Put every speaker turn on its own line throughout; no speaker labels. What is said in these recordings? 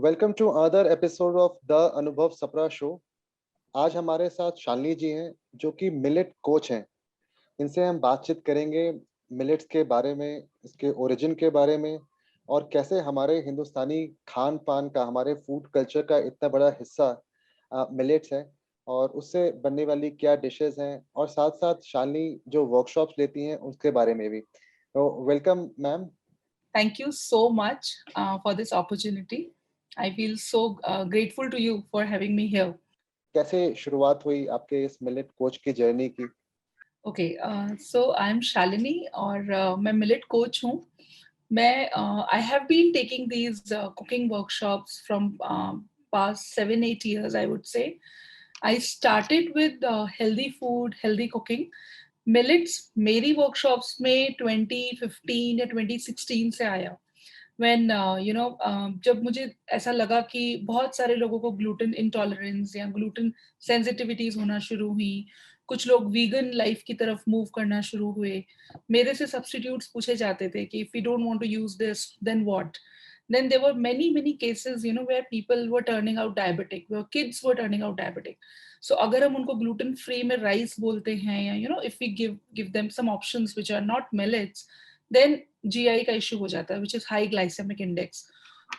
Welcome to other episode of the Anubhav Sapra show. आज हमारे साथ शालिनी जी हैं जो कि मिलेट कोच हैं। इनसे हम बातचीत करेंगे मिलेट्स के बारे में, इसके ओरिजिन के बारे में और कैसे हमारे हिंदुस्तानी खान पान का, हमारे फूड कल्चर का इतना बड़ा हिस्सा मिलेट्स है और उससे बनने वाली क्या डिशेस हैं, और साथ साथ शालिनी जो वर्कशॉप्स लेती हैं उसके बारे में भी। तो welcome ma'am.
Thank you so much for this opportunity. I feel so grateful to you for having me here.
कैसे शुरुआत हुई आपके इस मिलेट कोच की जर्नी की?
Okay, so I'm Shalini और मैं मिलेट कोच हूँ. I have been taking these cooking workshops from past 7-8 years, I would say. I started with healthy food, healthy cooking. Millets मेरी workshops में 2015 या 2016 से आया. When जब मुझे ऐसा लगा कि बहुत सारे लोगों को ग्लूटेन इंटॉलरेंस या ग्लूटेन सेंसिटिविटीज होना शुरू हुई, कुछ लोग वीगन लाइफ की तरफ मूव करना शुरू हुए, मेरे से सब्स्टिट्यूट्स पूछे जाते थे कि if you don't want to use this then what. Then there were many cases, where people were turning out diabetic, where kids were turning out diabetic. So अगर हम उनको gluten free में rice बोलते हैं, या if we give them some options which are not millets, then GI का issue हो जाता है, which is high glycemic index.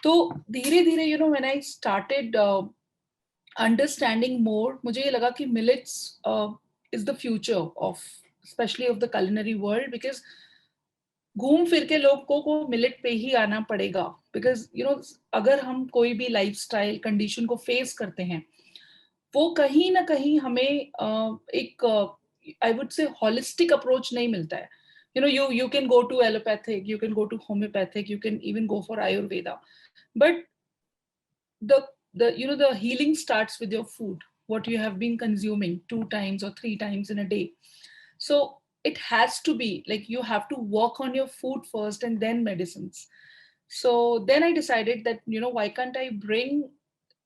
तो धीरे धीरे when I started understanding more, मुझे ये लगा कि millets is the future of, especially of the culinary world, because घूम फिर के लोगों को मिलेट पे ही आना पड़ेगा. बिकॉज अगर हम कोई भी लाइफस्टाइल कंडीशन को फेस करते हैं, वो कहीं ना कहीं हमें एक I would say holistic approach नहीं मिलता है. You can go to allopathic, you can go to homeopathic, you can even go for Ayurveda, but the healing starts with your food, what you have been consuming 2 times or 3 times in a day. So it has to be like you have to work on your food first and then medicines. So then I decided that why can't I bring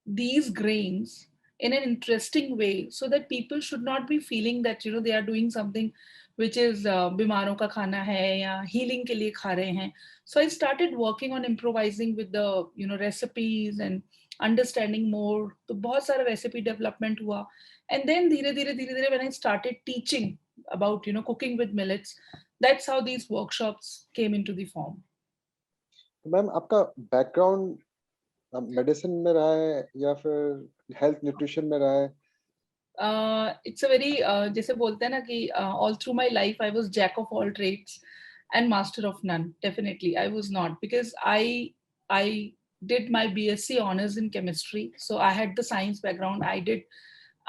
these grains in an interesting way, so that people should not be feeling that they are doing something which is बीमारों का खाना है या healing के लिए खा रहे हैं. So I started working on improvising with the recipes and understanding more. तो बहुत सारा recipe development हुआ, and then धीरे धीरे when I started teaching about cooking with millets, that's how these workshops came into the form.
तो ma'am, आपका background medicine में रहा है या फिर हेल्थ न्यूट्रिशन में रहा है?
It's a very जैसे बोलते हैं ना कि all through my life I was jack of all trades and master of none. Definitely I was not, because I did my BSc honors in chemistry, so I had the science background.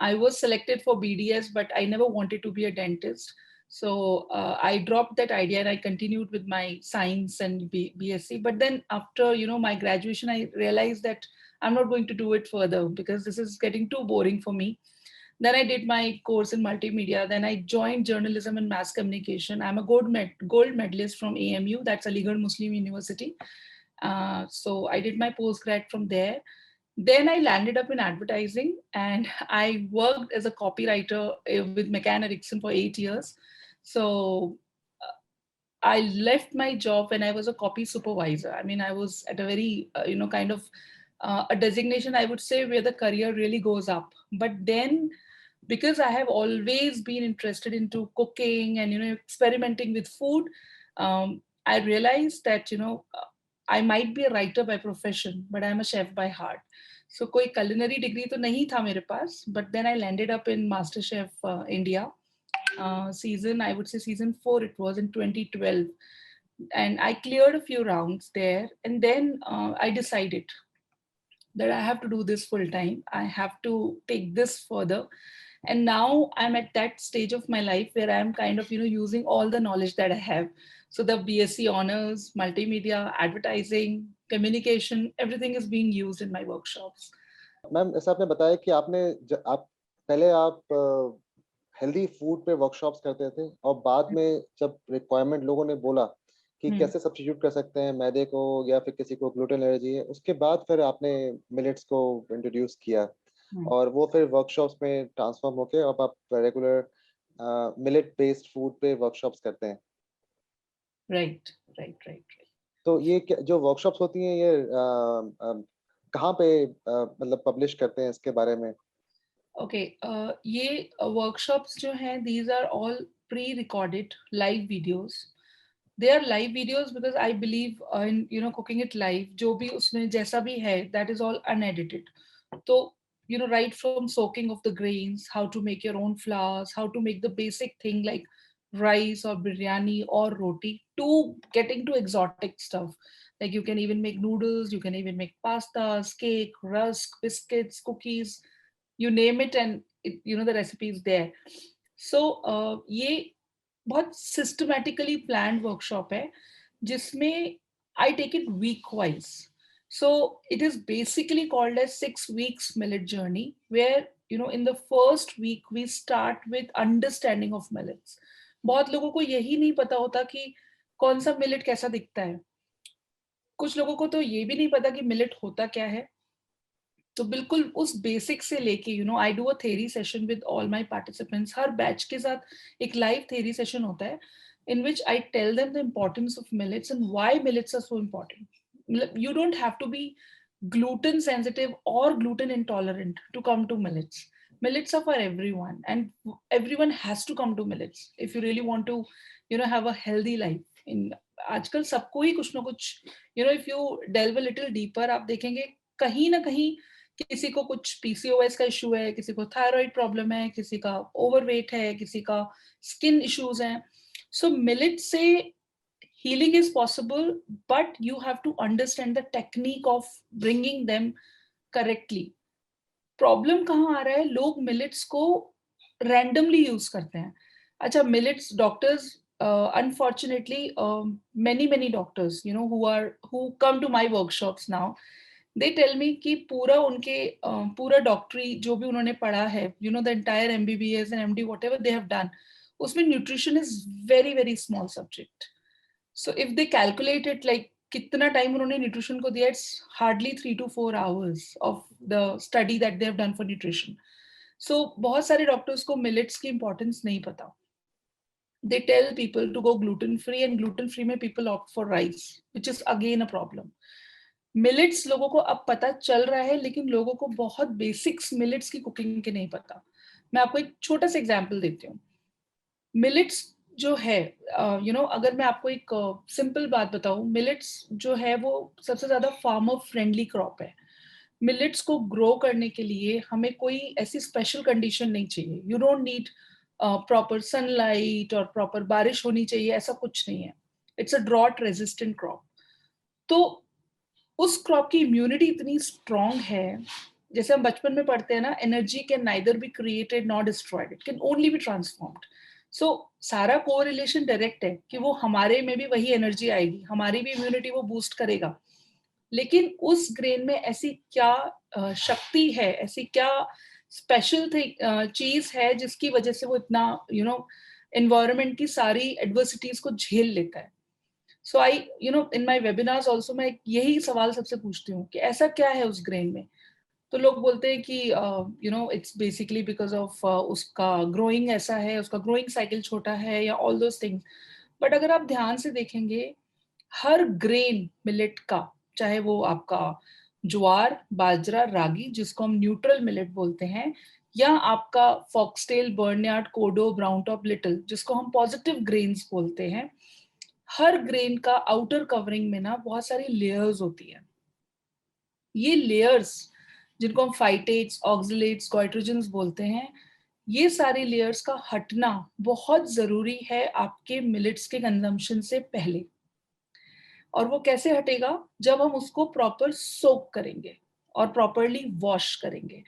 I was selected for BDS, but I never wanted to be a dentist. So I dropped that idea and I continued with my science and BSc. But then after my graduation, I realized that I'm not going to do it further because this is getting too boring for me. Then I did my course in multimedia. Then I joined journalism and mass communication. I'm a gold medalist from AMU, that's Aligarh Muslim University. So I did my postgrad from there. Then I landed up in advertising, and I worked as a copywriter with McCann Erickson for 8 years. So I left my job when I was a copy supervisor. I mean, I was at a very, kind of a designation, I would say, where the career really goes up. But then, because I have always been interested into cooking and experimenting with food, I realized that I might be a writer by profession, but I'm a chef by heart. So कोई culinary degree तो नहीं था मेरे पास, but then I landed up in MasterChef India season, I would say season 4 it was in 2012, and I cleared a few rounds there, and then I decided that I have to do this full time. I have to take this further. And now I'm at that stage of my life where I'm kind of, using all the knowledge that I have. So the BSc honors, multimedia, advertising, communication, everything is being used in my workshops.
Ma'am, ऐसा आपने बताया कि आप पहले healthy food पे workshops करते थे और बाद में जब रिक्वायरमेंट लोगों ने बोला कि कैसे सब्स्टिट्यूट कर सकते हैं मैदे को या फिर किसी को ग्लूटेन एलर्जी है, उसके बाद फिर आपने मिलेट्स को इंट्रोड्यूस किया और वो फिर वर्कशॉप्स में ट्रांसफॉर्म होके अब आप रेगुलर मिलेट बेस्ड फूड पे वर्कशॉप्स करते हैं।
Right right right.
तो ये जो वर्कशॉप्स होती हैं, ये कहाँ पे मतलब पब्लिश करते हैं इसके बारे में?
ओके, ये वर्कशॉप्स जो हैं, these are all pre recorded live videos. They are live videos because I believe in cooking it live. जो भी उसमें जैसा भी है, दैट इज ऑल अनएडिटेड. तो right from soaking of the grains, how to make your own flours, how to make the basic thing like rice or biryani or roti, to getting to exotic stuff. Like you can even make noodles, you can even make pastas, cake, rusk, biscuits, cookies, you name it, and the recipe is there. So ये बहुत systematically planned workshop है, जिसमें I take it week wise. So it is basically called as 6 weeks millet journey, where in the first week we start with understanding of millets. बहुत लोगों को यही नहीं पता होता कि कौन सा मिलेट कैसा दिखता है. कुछ लोगों को तो ये भी नहीं पता कि मिलेट होता क्या है. तो बिल्कुल उस बेसिक से लेके I do a theory session with all my participants. Her batch के साथ एक लाइव थ्योरी सेशन होता है, in which I tell them the importance of millets and why millets are so important. You don't have to be gluten sensitive or gluten intolerant to come to millets. Millets are for everyone, and everyone has to come to millets if you really want to have a healthy life. In आजकल सबको ही कुछ ना कुछ, if you delve a little deeper, आप देखेंगे कहीं ना कहीं किसी को कुछ पीसीओएस का इशू है, किसी को थायराइड प्रॉब्लम है, किसी का ओवरवेट है, किसी का स्किन इश्यूज हैं. So millet से healing is possible, but you have to understand the technique of bringing them correctly. Problem कहाँ आ रहा है, लोग मिलेट्स को रैंडमली यूज करते हैं. अच्छा, millets doctors, unfortunately, many doctors who come to my workshops now, they tell me कि पूरा उनके पूरा डॉक्टरी जो भी उन्होंने पढ़ा है, the entire MBBS and MD whatever they have done, उसमें nutrition is very very small subject. So if they calculate it, like कितना टाइम उन्होंने न्यूट्रिशन को दिया, it's hardly 3 to 4 hours of the study that they have done for nutrition. So बहुत सारे doctors को millets की importance नहीं पता. They tell people to go gluten free, and gluten free में people opt for rice, which is again a problem. Millets लोगों को अब पता चल रहा है, लेकिन लोगों को बहुत बेसिक्स मिलेट्स की कुकिंग के नहीं पता. मैं आपको एक छोटा सा एग्जांपल देती हूँ. मिलेट्स जो है, अगर मैं आपको एक सिंपल बात बताऊं, मिलेट्स जो है वो सबसे ज्यादा फार्मर फ्रेंडली क्रॉप है. मिलेट्स को ग्रो करने के लिए हमें कोई ऐसी स्पेशल कंडीशन नहीं चाहिए. You don't need proper sunlight और प्रॉपर बारिश होनी चाहिए, ऐसा कुछ नहीं है. It's a drought resistant crop. तो उस क्रॉप की इम्यूनिटी इतनी स्ट्रांग है, जैसे हम बचपन में पढ़ते हैं ना, energy can neither be created not destroyed, it can only be transformed. So सारा को रिलेशन डायरेक्ट है कि वो हमारे में भी वही एनर्जी आएगी, हमारी भी इम्यूनिटी वो बूस्ट करेगा. लेकिन उस ग्रेन में ऐसी क्या शक्ति है, ऐसी क्या स्पेशल चीज है जिसकी वजह से वो इतना एनवायरनमेंट की सारी एडवर्सिटीज को झेल लेता है. सो आई इन माय वेबिनार्स आल्सो मैं यही सवाल सबसे पूछती हूँ कि ऐसा क्या है उस ग्रेन में. तो लोग बोलते हैं कि इट्स बेसिकली बिकॉज ऑफ उसका ग्रोइंग ऐसा है, उसका ग्रोइंग साइकिल छोटा है, या ऑल दोस थिंग्स. बट अगर आप ध्यान से देखेंगे, हर ग्रेन मिलेट का, चाहे वो आपका ज्वार, बाजरा, रागी जिसको हम न्यूट्रल मिलेट बोलते हैं, या आपका फॉक्सटेल, बर्नयार्ड, कोडो, ब्राउन टॉप, लिटिल जिसको हम पॉजिटिव ग्रेन्स बोलते हैं, हर ग्रेन का आउटर कवरिंग में ना बहुत सारी लेयर्स होती है. ये लेयर्स जिनको हम फाइटेट्स, ऑक्सलेट्स, गोइट्रोजन्स बोलते हैं, ये सारी लेयर्स का हटना बहुत जरूरी है आपके मिलेट्स के कंजम्पशन से पहले. और वो कैसे हटेगा, जब हम उसको प्रॉपर सोक करेंगे और प्रॉपरली वॉश करेंगे.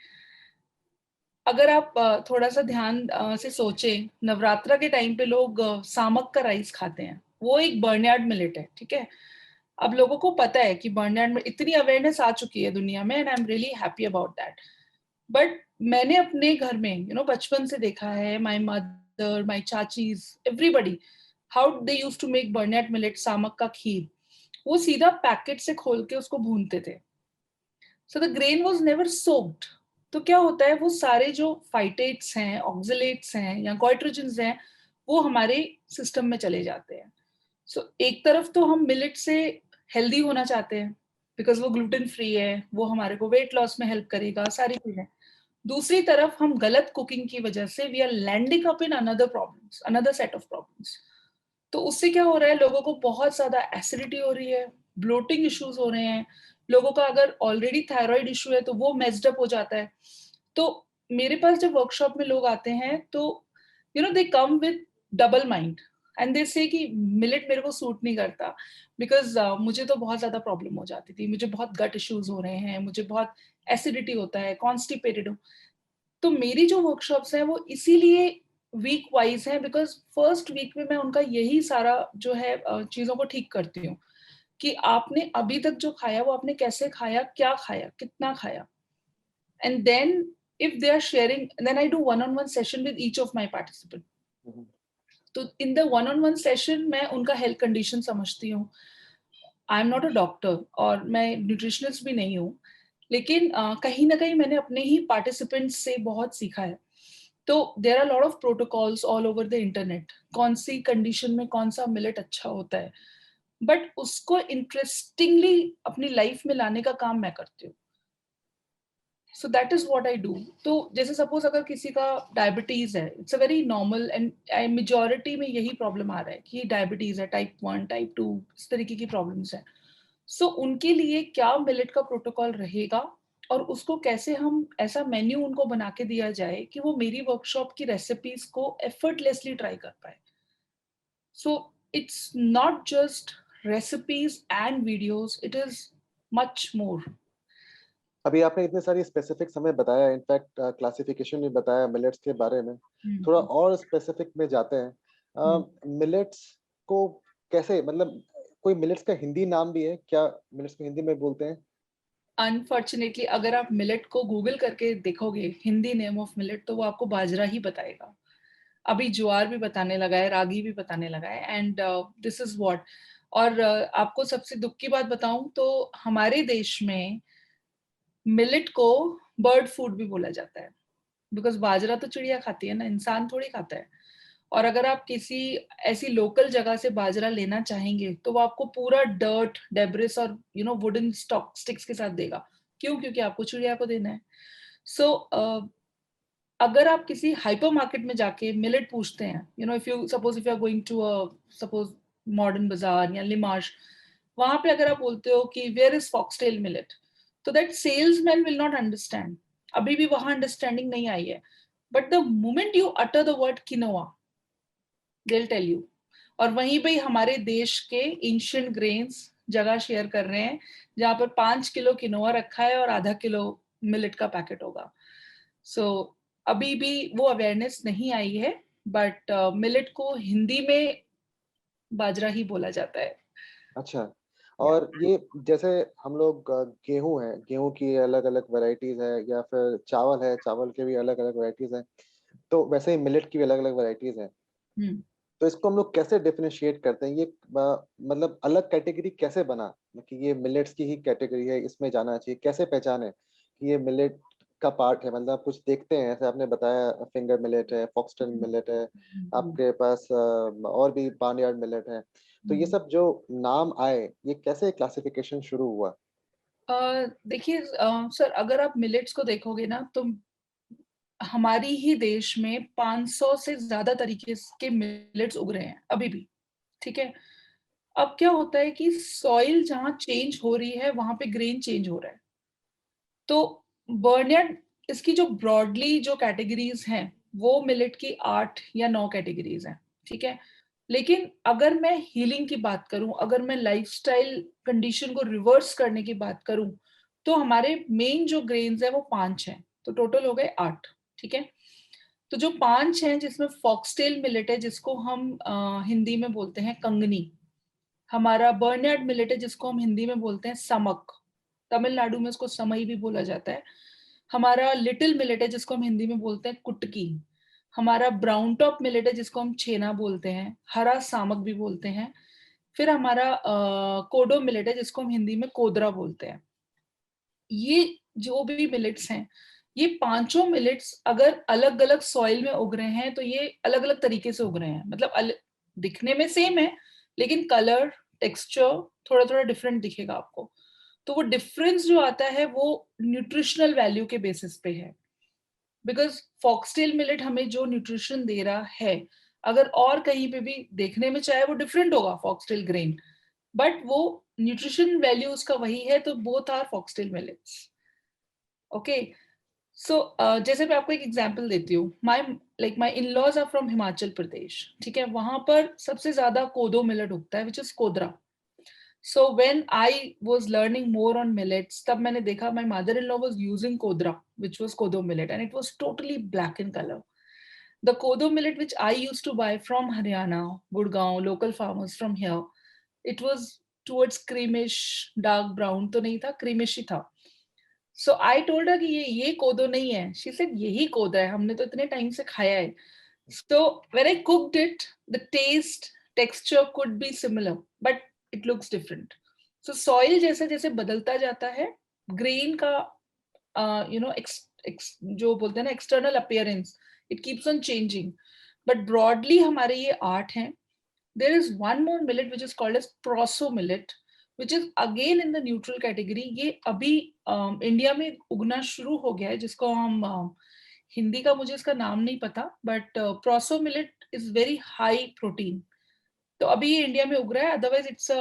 अगर आप थोड़ा सा ध्यान से सोचें, नवरात्रा के टाइम पे लोग सामक का राइस खाते हैं, वो एक बर्नयार्ड मिलेट है, ठीक है. अब लोगों को पता है कि बर्नयार्ड में इतनी अवेयरनेस आ चुकी है दुनिया में, and I am really happy about that. But मैंने अपने घर में बचपन से देखा है, माय मदर, माय चाचीज, everybody, how they used to make barnyard millet, सामक का खीर. वो सीधा पैकेट से खोल के उसको भूनते थे. So the grain was never soaked. तो क्या होता है, वो सारे जो फाइटेट्स हैं, ऑक्सलेट्स हैं या गोइट्रोजन्स हैं, वो हमारे सिस्टम में चले जाते हैं. सो एक तरफ तो हम मिलेट से हेल्दी होना चाहते हैं, बिकॉज वो ग्लूटेन फ्री है, वो हमारे को वेट लॉस में हेल्प करेगा, सारी चीजें। दूसरी तरफ हम गलत कुकिंग की वजह से we are landing up in another problems, another set of problems. तो उससे क्या हो रहा है, लोगों को बहुत ज्यादा एसिडिटी हो रही है, ब्लोटिंग इश्यूज हो रहे हैं, लोगों का अगर ऑलरेडी थायराइड इशू है तो वो मेस्ड अप हो जाता है। तो मेरे पास जब वर्कशॉप में लोग आते हैं तो they come with double mind and they say कि मिलेट मेरे को सूट नहीं करता, बिकॉज मुझे तो बहुत ज्यादा प्रॉब्लम हो जाती थी, मुझे बहुत गट इश्यूज हो रहे हैं, मुझे बहुत एसिडिटी होता है, कॉन्स्टिपेटेड हूँ। तो मेरी जो वर्कशॉप्स हैं वो इसीलिए वीक वाइज है, बिकॉज फर्स्ट वीक में मैं उनका यही सारा जो है चीजों को ठीक करती हूँ कि आपने अभी तक जो खाया वो आपने कैसे खाया, क्या खाया, कितना खाया। And then if they are sharing, then I do one-on-one session with each of my participant. तो in the one on one session मैं उनका हेल्थ कंडीशन समझती हूँ। I am not a doctor और मैं न्यूट्रिशनिस्ट भी नहीं हूँ, लेकिन कहीं ना कहीं मैंने अपने ही पार्टिसिपेंट्स से बहुत सीखा है। तो there are lot of protocols all over the internet, कौन सी कंडीशन में कौन सा मिलेट अच्छा होता है, बट उसको इंटरेस्टिंगली अपनी लाइफ में लाने का काम मैं करती हूँ। So that is what I do. तो जैसे सपोज अगर किसी का डायबिटीज है, it's a very normal and majority में यही प्रॉब्लम आ रहा है कि डायबिटीज है, टाइप 1 टाइप 2 इस तरीके की प्रॉब्लम्स है। सो उनके लिए क्या मिलेट का प्रोटोकॉल रहेगा और उसको कैसे हम ऐसा मेन्यू उनको बना के दिया जाए कि वो मेरी वर्कशॉप की रेसिपीज को एफर्टलेसली ट्राई कर पाए। So it's not just recipes and videos, it is much more.
अभी आपने इतने सारी स्पेसिफिक हमें बताया, इनफैक्ट क्लासिफिकेशन भी बताया मिलेट्स के बारे में। थोड़ा और स्पेसिफिक में जाते हैं। मिलेट्स को कैसे, मतलब कोई मिलेट्स का हिंदी नाम भी है क्या? मिलेट्स को हिंदी में बोलते हैं?
अनफॉर्चुनेटली अगर आप मिलेट को गूगल करके देखोगे हिंदी नेम ऑफ मिलेट, तो वो आपको बाजरा ही बताएगा। अभी ज्वार भी बताने लगा है, रागी भी बताने लगा है, एंड दिस इज व्हाट। और आपको सबसे दुख की बात बताऊं तो हमारे देश में मिलेट को बर्ड फूड भी बोला जाता है, बिकॉज बाजरा तो चिड़िया खाती है ना, इंसान थोड़ी खाता है। और अगर आप किसी ऐसी लोकल जगह से बाजरा लेना चाहेंगे तो वो आपको पूरा डर्ट, डेब्रिस और वुडन स्टॉक स्टिक्स के साथ देगा। क्यों? क्योंकि आपको चिड़िया को देना है। सो अगर आप किसी हाइपर मार्केट में जाके मिलेट पूछते हैं, if you are going to suppose modern बाजार या लिमाश, वहां पे अगर आप बोलते हो कि वेयर इज फॉक्सटेल मिलेट, तो that salesman will not understand. अभी भी वहां अंडरस्टैंडिंग नहीं आई है, but the moment you utter the word quinoa, they'll tell you। और वहीं पे हमारे देश के एंशिएंट ग्रेन्स जगह शेयर कर रहे हैं, जहां पर 5 किलो किनोआ रखा है और आधा किलो मिलेट का पैकेट होगा। सो अभी भी वो अवेयरनेस नहीं आई है, बट मिलेट को हिंदी में बाजरा ही बोला जाता है।
अच्छा।
या
और ये जैसे हम लोग गेहूं है, गेहूं की अलग अलग वैरायटीज है, या फिर चावल है, चावल के भी अलग अलग वैरायटीज हैं, तो वैसे ही मिलेट की भी अलग अलग वैरायटीज हैं। तो इसको हम लोग कैसे डिफरेंशिएट करते हैं? ये मतलब अलग कैटेगरी कैसे बना कि ये मिलेट्स की ही कैटेगरी है, इसमें जाना चाहिए? कैसे पहचाने कि ये मिलेट का पार्ट है? मतलब कुछ देखते हैं, ऐसे आपने बताया फिंगर मिलेट है, फॉक्सटेल मिलेट है, आपके पास और भी बार्नयार्ड मिलेट है। तो ये सब जो नाम आए, ये कैसे क्लासिफिकेशन शुरू हुआ?
देखिए सर, अगर आप मिलेट्स को देखोगे ना तो हमारी ही देश में 500 से ज्यादा तरीके के मिलेट्स उग रहे हैं अभी भी। ठीक है। अब क्या होता है कि सॉइल जहां चेंज हो रही है वहां पे ग्रेन चेंज हो रहा है। तो बर्नयार्ड, इसकी जो ब्रॉडली जो कैटेगरीज हैं वो मिलेट की 8 या 9 कैटेगरीज हैं। ठीक है। लेकिन अगर मैं हीलिंग की बात करूं, अगर मैं लाइफस्टाइल कंडीशन को रिवर्स करने की बात करूं, तो हमारे मेन जो ग्रेन्स है वो 5 हैं, तो टोटल हो गए 8। ठीक है। तो जो 5 हैं जिसमें फॉक्सटेल मिलेट है जिसको हम हिंदी में बोलते हैं कंगनी, हमारा बर्नयार्ड मिलेट है जिसको हम हिंदी में बोलते हैं समक, तमिलनाडु में इसको समई भी बोला जाता है। हमारा लिटिल मिलेट है जिसको हम हिंदी में बोलते हैं कुटकी। हमारा ब्राउन टॉप मिलेट है जिसको हम छेना बोलते हैं, हरा सामक भी बोलते हैं। फिर हमारा कोडो मिलेट है जिसको हम हिंदी में कोदरा बोलते हैं। ये जो भी मिलेट्स हैं, ये पांचों मिलेट्स अगर अलग अलग सॉइल में उग रहे हैं तो ये अलग अलग तरीके से उग रहे हैं, मतलब दिखने में सेम है लेकिन कलर, टेक्सचर थोड़ा थोड़ा डिफरेंट दिखेगा आपको। तो वो डिफरेंस जो आता है वो न्यूट्रिशनल वैल्यू के बेसिस पे है, बिकॉज फॉक्सटेल मिलेट हमें जो न्यूट्रिशन दे रहा है, अगर और कहीं पे भी देखने में चाहे वो डिफरेंट होगा फॉक्सटेल ग्रेन, बट वो न्यूट्रिशन वैल्यू उसका वही है, तो both are foxtail millets. Okay, so जैसे मैं आपको एक एग्जांपल देती हूँ, my in laws are from Himachal Pradesh, ठीक है, वहां पर सबसे ज्यादा कोदो मिलेट उगता है, which is kodra. So when I was learning more on millets, तब मैंने देखा my mother-in-law was using kodra, which was kodo millet, and it was totally black in color. The kodo millet which I used to buy from Haryana, Gurgaon, local farmers from here, it was towards creamish, dark brown तो नहीं था, creamish ही था. So I told her कि ये कोदो नहीं है. She said यही कोदो है, हमने तो इतने टाइम से खाया है. So when I cooked it, the taste, texture could be similar, but it looks different. So soil जैसे जैसे बदलता जाता है, grain का जो बोलते हैं ना external appearance, it keeps on changing. But broadly हमारे ये 8 हैं. There is one more millet which is called as proso millet, which is again in the neutral category. ये अभी इंडिया में उगना शुरू हो गया है, जिसको हम हिंदी का मुझे इसका नाम नहीं पता, but proso millet is very high protein, तो अभी ये इंडिया में उग रहा है, otherwise it's a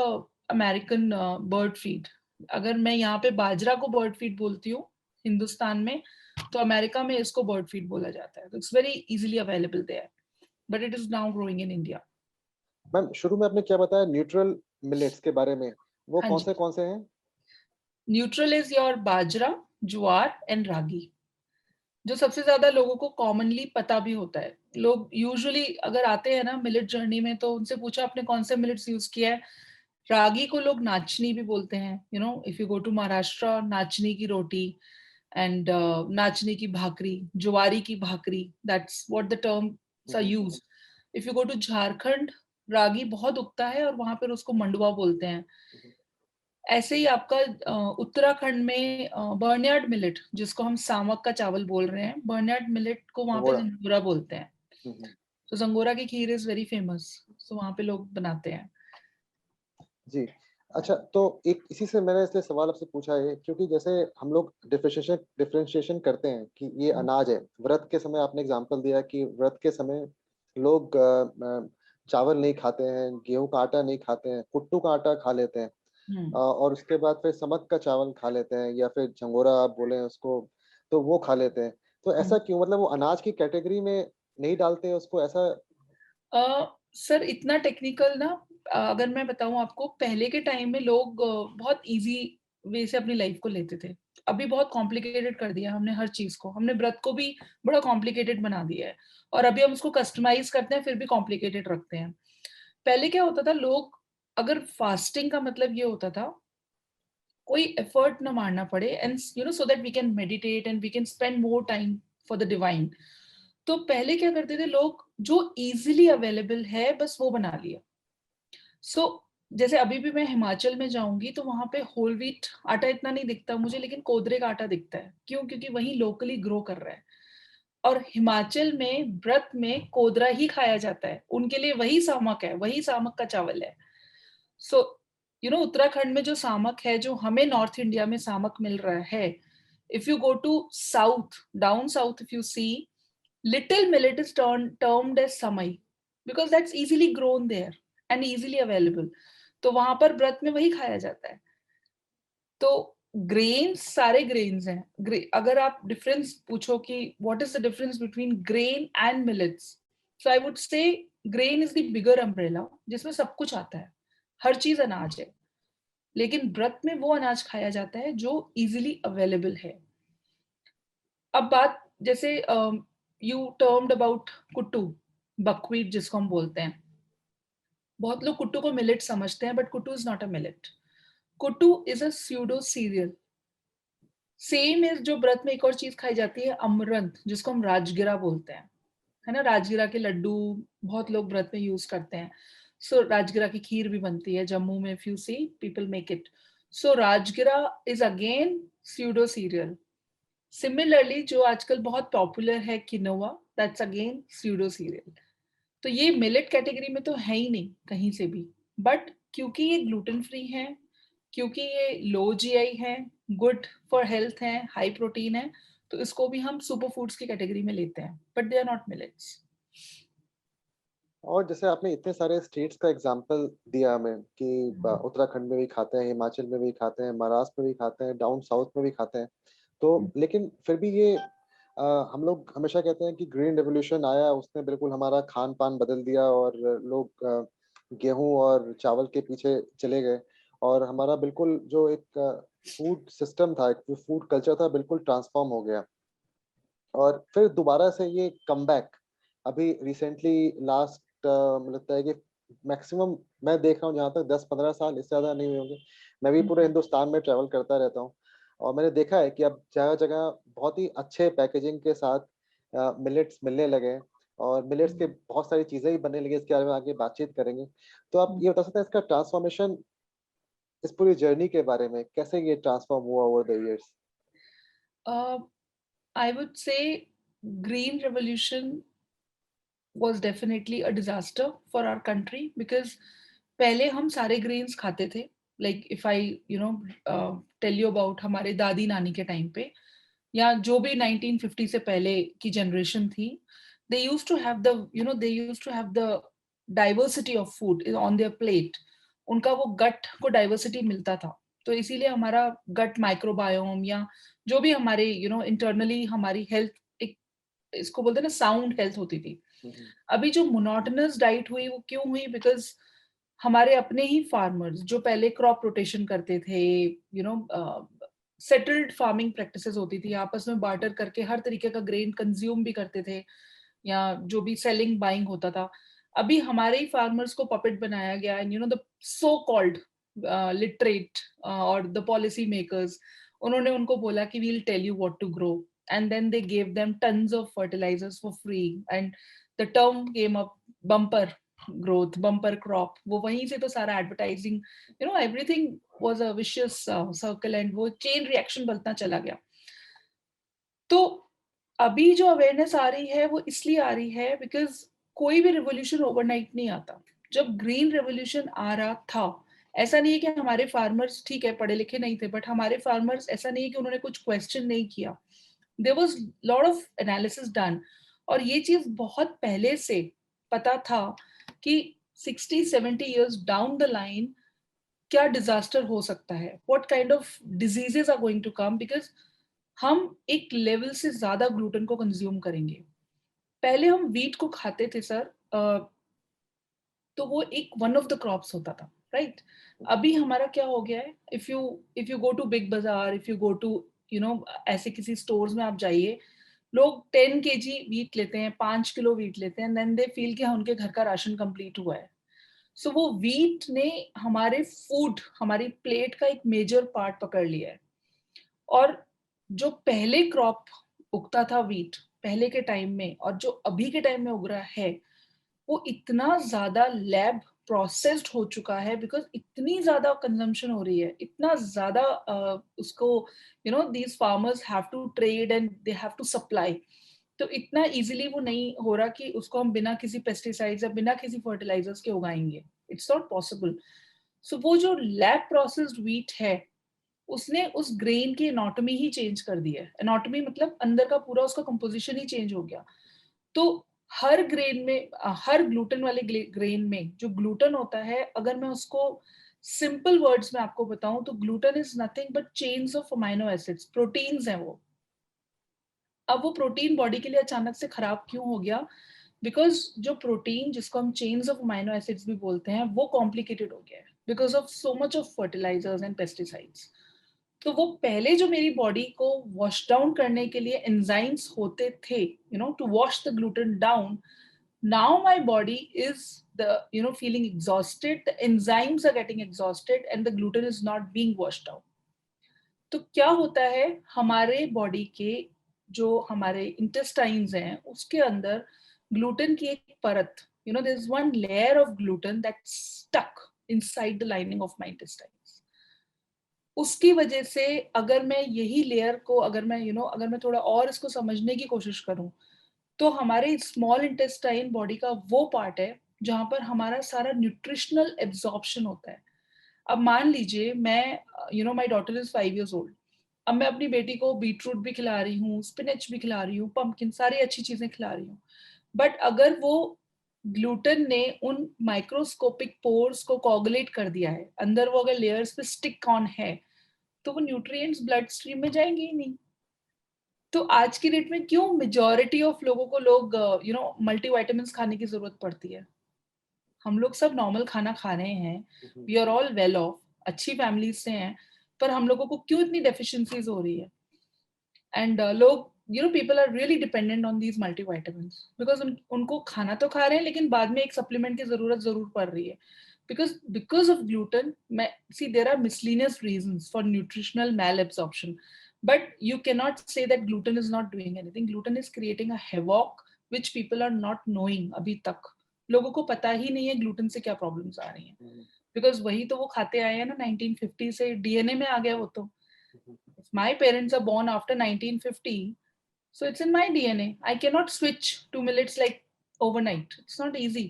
American bird feed. अगर मैं यहाँ पे बाजरा को बर्ड फीड बोलती हूँ हिंदुस्तान में, तो अमेरिका में इसको बर्ड फीड बोला जाता है, तो it's very easily available there, but it is now growing in India.
Ma'am शुरू में आपने क्या बताया न्यूट्रल मिलेट्स के बारे में, वो
हाँ जी,
कौन से हैं?
Neutral is your bajra, jowar and ragi, जो सबसे ज्यादा लोगों को कॉमनली पता भी होता है। लोग यूजुअली अगर आते हैं ना मिलेट जर्नी में, तो उनसे पूछा आपने कौन से मिलेट्स यूज किया है। रागी को लोग नाचनी भी बोलते हैं, you know, if you go to Maharashtra, नाचनी की रोटी एंड नाचनी की भाकरी, ज्वारी की भाकरी, that's what the terms are used. If you go to Jharkhand, ragi बहुत उगता है और वहां पर उसको मंडुआ बोलते हैं। ऐसे ही आपका उत्तराखंड में बर्नयार्ड मिलेट, जिसको हम सामक का चावल बोल रहे हैं, बर्नयार्ड मिलेट को वहां पे
अंगोरा।
जंगोरा बोलते हैं।
हम्म,
तो जंगोरा की खीर इज वेरी फेमस, तो वहां पे लोग बनाते हैं।
जी। अच्छा, तो एक इसी से मैंने इसलिए सवाल आपसे पूछा है क्योंकि जैसे हम लोग डिफरेंशिएशन करते हैं कि ये अनाज है। व्रत के समय आपने एग्जांपल दिया कि व्रत के समय लोग चावल नहीं खाते हैं, गेहूं का आटा नहीं खाते हैं, कुट्टू का आटा खा लेते हैं, और उसके बाद फिर समक का चावल खा लेते हैं या फिर झंगोरा आप बोले उसको, तो वो खा लेते हैं। तो ऐसा क्यों, मतलब वो अनाज की कैटेगरी में नहीं डालते उसको, ऐसा?
सर इतना टेक्निकल ना, अगर मैं बताऊं आपको, पहले के टाइम में लोग बहुत इजी वे से अपनी लाइफ को लेते थे। अभी बहुत कॉम्प्लिकेटेड कर दिया हमने हर चीज को, हमने व्रत को भी बड़ा कॉम्प्लिकेटेड बना दिया है, और अभी हम उसको कस्टमाइज करते हैं फिर भी कॉम्प्लिकेटेड रखते हैं। पहले क्या होता था, लोग अगर फास्टिंग का मतलब ये होता था कोई एफर्ट ना मारना पड़े, and you know, so that we can meditate and we can spend more time for the divine. तो पहले क्या करते थे लोग, जो इजीली अवेलेबल है बस वो बना लिया। सो जैसे अभी भी मैं हिमाचल में जाऊंगी तो वहां पे होल व्हीट आटा इतना नहीं दिखता मुझे, लेकिन कोदरे का आटा दिखता है। क्यों? क्योंकि वही लोकली ग्रो कर रहा है, और हिमाचल में व्रत में कोदरा ही खाया जाता है, उनके लिए वही सामक है, वही सामक का चावल है। सो यू नो, उत्तराखंड में जो सामक है, जो हमें नॉर्थ इंडिया में सामक मिल रहा है, if you go to south, down south, if you see, little millet is termed as samai, because that's easily grown there and easily available, तो वहां पर व्रत में वही खाया जाता है। तो ग्रेन्स सारे ग्रेन्स हैं। अगर आप डिफरेंस पूछो कि what is the difference between grain and millets, so I would say grain is the bigger umbrella, जिसमें सब कुछ आता है, हर चीज अनाज है, लेकिन व्रत में वो अनाज खाया जाता है जो इजीली अवेलेबल है। अब बात, जैसे you termed about Kuttu, buckwheat जिसको हम बोलते हैं, बहुत लोग कुट्टू को मिलेट समझते हैं, but Kuttu is not a millet. Kuttu is a pseudo serial. Same is, जो व्रत में एक और चीज खाई जाती है, अमरंत, जिसको हम राजगिरा बोलते हैं, है ना, राजगिरा के लड्डू बहुत लोग व्रत में यूज करते हैं। सो राजगिरा की खीर भी बनती है जम्मू में, if you see people make it. So rajgira is again pseudo cereal. Similarly जो आजकल बहुत पॉपुलर है quinoa, that's again pseudo cereal. तो ये मिलेट कैटेगरी में तो है ही नहीं कहीं से भी, बट क्योंकि ये ग्लूटेन फ्री है, क्योंकि ये लो जीआई है, गुड फॉर हेल्थ है, हाई प्रोटीन है, तो इसको भी हम सुपर फूड्स की कैटेगरी में लेते हैं, but they are not millets.
और जैसे आपने इतने सारे स्टेट्स का एग्जांपल दिया हमें कि उत्तराखंड में भी खाते हैं, हिमाचल में भी खाते हैं, महाराष्ट्र में भी खाते हैं, डाउन साउथ में भी खाते हैं। तो लेकिन फिर भी ये हम लोग हमेशा कहते हैं कि ग्रीन रेवोल्यूशन आया, उसने बिल्कुल हमारा खान-पान बदल दिया और लोग गेहूँ और चावल के पीछे चले गए और हमारा बिल्कुल जो एक फूड सिस्टम था, एक जो फूड कल्चर था, बिल्कुल ट्रांसफ़ॉर्म हो गया। और फिर दोबारा से ये कमबैक अभी रिसेंटली लास्ट मुझे लगता है कि मैक्सिमम मैं देख रहा हूँ जहाँ तक 10-15 साल, इससे ज़्यादा नहीं हुए होंगे। मैं भी पूरे हिंदुस्तान में ट्रैवल करता रहता हूँ और मैंने देखा है कि अब जगह-जगह बहुत ही अच्छे पैकेजिंग के साथ मिलेट्स मिलने लगे हैं और मिलेट्स के बहुत सारी चीज़ें भी बनने लगी हैं, इसके बारे में आगे बातचीत करेंगे। तो आप ये बता सकते हैं इसका ट्रांसफॉर्मेशन, इस पूरी जर्नी के बारे में, कैसे ये ट्रांसफॉर्म हुआ over the years?
I would say green revolution was definitely a disaster for our country because पहले हम सारे ग्रेन्स खाते थे, like if I tell you about हमारे दादी नानी के टाइम पे या जो भी 1950 से पहले की जनरेशन थी, they used to have the diversity of food on their plate. उनका वो गट को डाइवर्सिटी मिलता था, तो इसीलिए हमारा गट माइक्रोबायोम या जो भी हमारे इंटरनली हमारी हेल्थ, एक इसको बोलते हैं ना, साउंड हेल्थ होती थी।
हुँ, हुँ।
अभी जो मोनोटोनस डाइट हुई वो क्यों हुई? बिकॉज़ हमारे अपने ही फार्मर्स जो पहले क्रॉप रोटेशन करते थे, सेटल्ड फार्मिंग प्रैक्टिसेस होती थी, आपस में बार्टर करके हर तरीके का ग्रेन कंज्यूम भी करते थे या जो भी सेलिंग बाइंग होता था। अभी हमारे ही फार्मर्स को पपेट बनाया गया and the so called literate और द पॉलिसी मेकर्स, उन्होंने उनको बोला कि we will tell you what to grow and then they gave them tons of fertilisers for free and the term came up, bumper growth, bumper crop. वो वहीं से तो सारा advertising, everything was a vicious circle and वो chain reaction बनता चला गया। तो अभी जो अवेयरनेस आ रही है वो इसलिए आ रही है बिकॉज़ कोई भी रिवॉल्यूशन ओवरनाइट नहीं आता। जब ग्रीन रिवॉल्यूशन आ रहा था, ऐसा नहीं है कि हमारे फार्मर्स ठीक है पढ़े लिखे नहीं थे, बट हमारे फार्मर्स ऐसा नहीं है कि उन्होंने कुछ क्वेश्चन नहीं किया। There was lot of analysis done और ये चीज़ बहुत पहले से पता था कि 60-70 इयर्स डाउन द लाइन क्या डिजास्टर हो सकता है, what kind of diseases are going to come because हम एक लेवल से ज्यादा ग्लूटेन को कंज्यूम करेंगे। पहले हम व्हीट को खाते थे सर, तो वो एक वन ऑफ द क्रॉप्स होता था, राइट? अभी हमारा क्या हो गया है, if you go to Big Bazaar, if you go to ऐसे किसी स्टोर्स में आप जाइए, लोग 10 केजी व्हीट लेते हैं, 5 किलो व्हीट लेते हैं, देन दे फील कि हाँ उनके घर का राशन कंप्लीट हुआ है। सो वो व्हीट ने हमारे फूड, हमारी प्लेट का एक मेजर पार्ट पकड़ लिया है। और जो पहले क्रॉप उगता था व्हीट पहले के टाइम में और जो अभी के टाइम में उग रहा है, वो इतना ज्यादा लैब प्रोसेस्ड हो चुका है बिकॉज इतनी ज्यादा कंजम्पशन हो रही है, इतना ज्यादा उसको these farmers have to trade and they have to supply. तो इतना इजीली वो नहीं हो रहा कि उसको हम बिना किसी पेस्टिसाइड्स या बिना किसी फर्टिलाइजर्स के उगाएंगे, इट्स नॉट पॉसिबल। सो वो जो लैब प्रोसेस्ड व्हीट है, उसने उस ग्रेन की एनाटॉमी ही चेंज कर दी है। एनाटॉमी मतलब अंदर का पूरा उसका कंपोजिशन ही चेंज हो गया। तो हर ग्रेन में, हर ग्लूटेन वाले ग्रेन में जो ग्लूटेन होता है, अगर मैं उसको सिंपल वर्ड्स में आपको बताऊं तो gluten is nothing but chains of amino acids, proteins हैं वो। अब वो प्रोटीन बॉडी के लिए अचानक से खराब क्यों हो गया? बिकॉज जो प्रोटीन जिसको हम चेन्स ऑफ अमाइनो एसिड्स भी बोलते हैं, वो कॉम्प्लिकेटेड हो गया है because of so much of fertilisers and pesticides. तो वो पहले जो मेरी बॉडी को वॉश डाउन करने के लिए एंजाइम्स होते थे, to wash the gluten down, now my body is the feeling exhausted, the enzymes are getting exhausted and the gluten is not being washed out. तो क्या होता है, हमारे बॉडी के जो हमारे इंटेस्टाइन्स हैं उसके अंदर ग्लूटेन की एक परत, there is one layer of gluten that stuck inside the lining of my intestines. उसकी वजह से अगर मैं यही लेयर को, अगर मैं अगर मैं थोड़ा और इसको समझने की कोशिश करूं, तो हमारे स्मॉल इंटेस्टाइन बॉडी का वो पार्ट है जहां पर हमारा सारा न्यूट्रिशनल एब्जॉर्प्शन होता है। अब मान लीजिए मैं, my daughter is 5 years old, अब मैं अपनी बेटी को बीट रूट भी खिला रही हूँ, स्पिनच भी खिला रही हूँ, पंपकिन, सारी अच्छी चीजें खिला रही हूँ, बट अगर वो ग्लूटेन ने उन माइक्रोस्कोपिक पोर्स को कोगुलेट कर दिया है, अंदर वो अगर लेयर्स पे स्टिक ऑन है, तो वो न्यूट्रिएंट्स ब्लड स्ट्रीम में जाएंगे ही नहीं। तो आज की डेट में क्यों मेजॉरिटी ऑफ लोगों को लोग मल्टीविटामिन खाने की जरूरत पड़ती है? हम लोग सब नॉर्मल खाना खा रहे हैं, we are all well off, अच्छी फैमिली से हैं, पर हम लोगों को क्यों इतनी डेफिशिएंसीज हो रही है? एंड लोग, people are really dependent on these multivitamin, because उनको खाना तो खा रहे हैं, लेकिन बाद में एक सप्लीमेंट की जरूरत जरूर पड़ रही है, because of gluten. See, there are miscellaneous reasons for nutritional malabsorption, but you cannot say that gluten is not doing anything. Gluten is creating a havoc which people are not knowing अभी तक। लोगों को पता ही नहीं है gluten से क्या problems आ रही हैं, बिकॉज वही तो वो खाते आए हैं ना 1950 से, डीएनए में आ गया वो तो। If my parents are born after 1950, so it's in my DNA. I cannot switch to millets like overnight. It's not easy.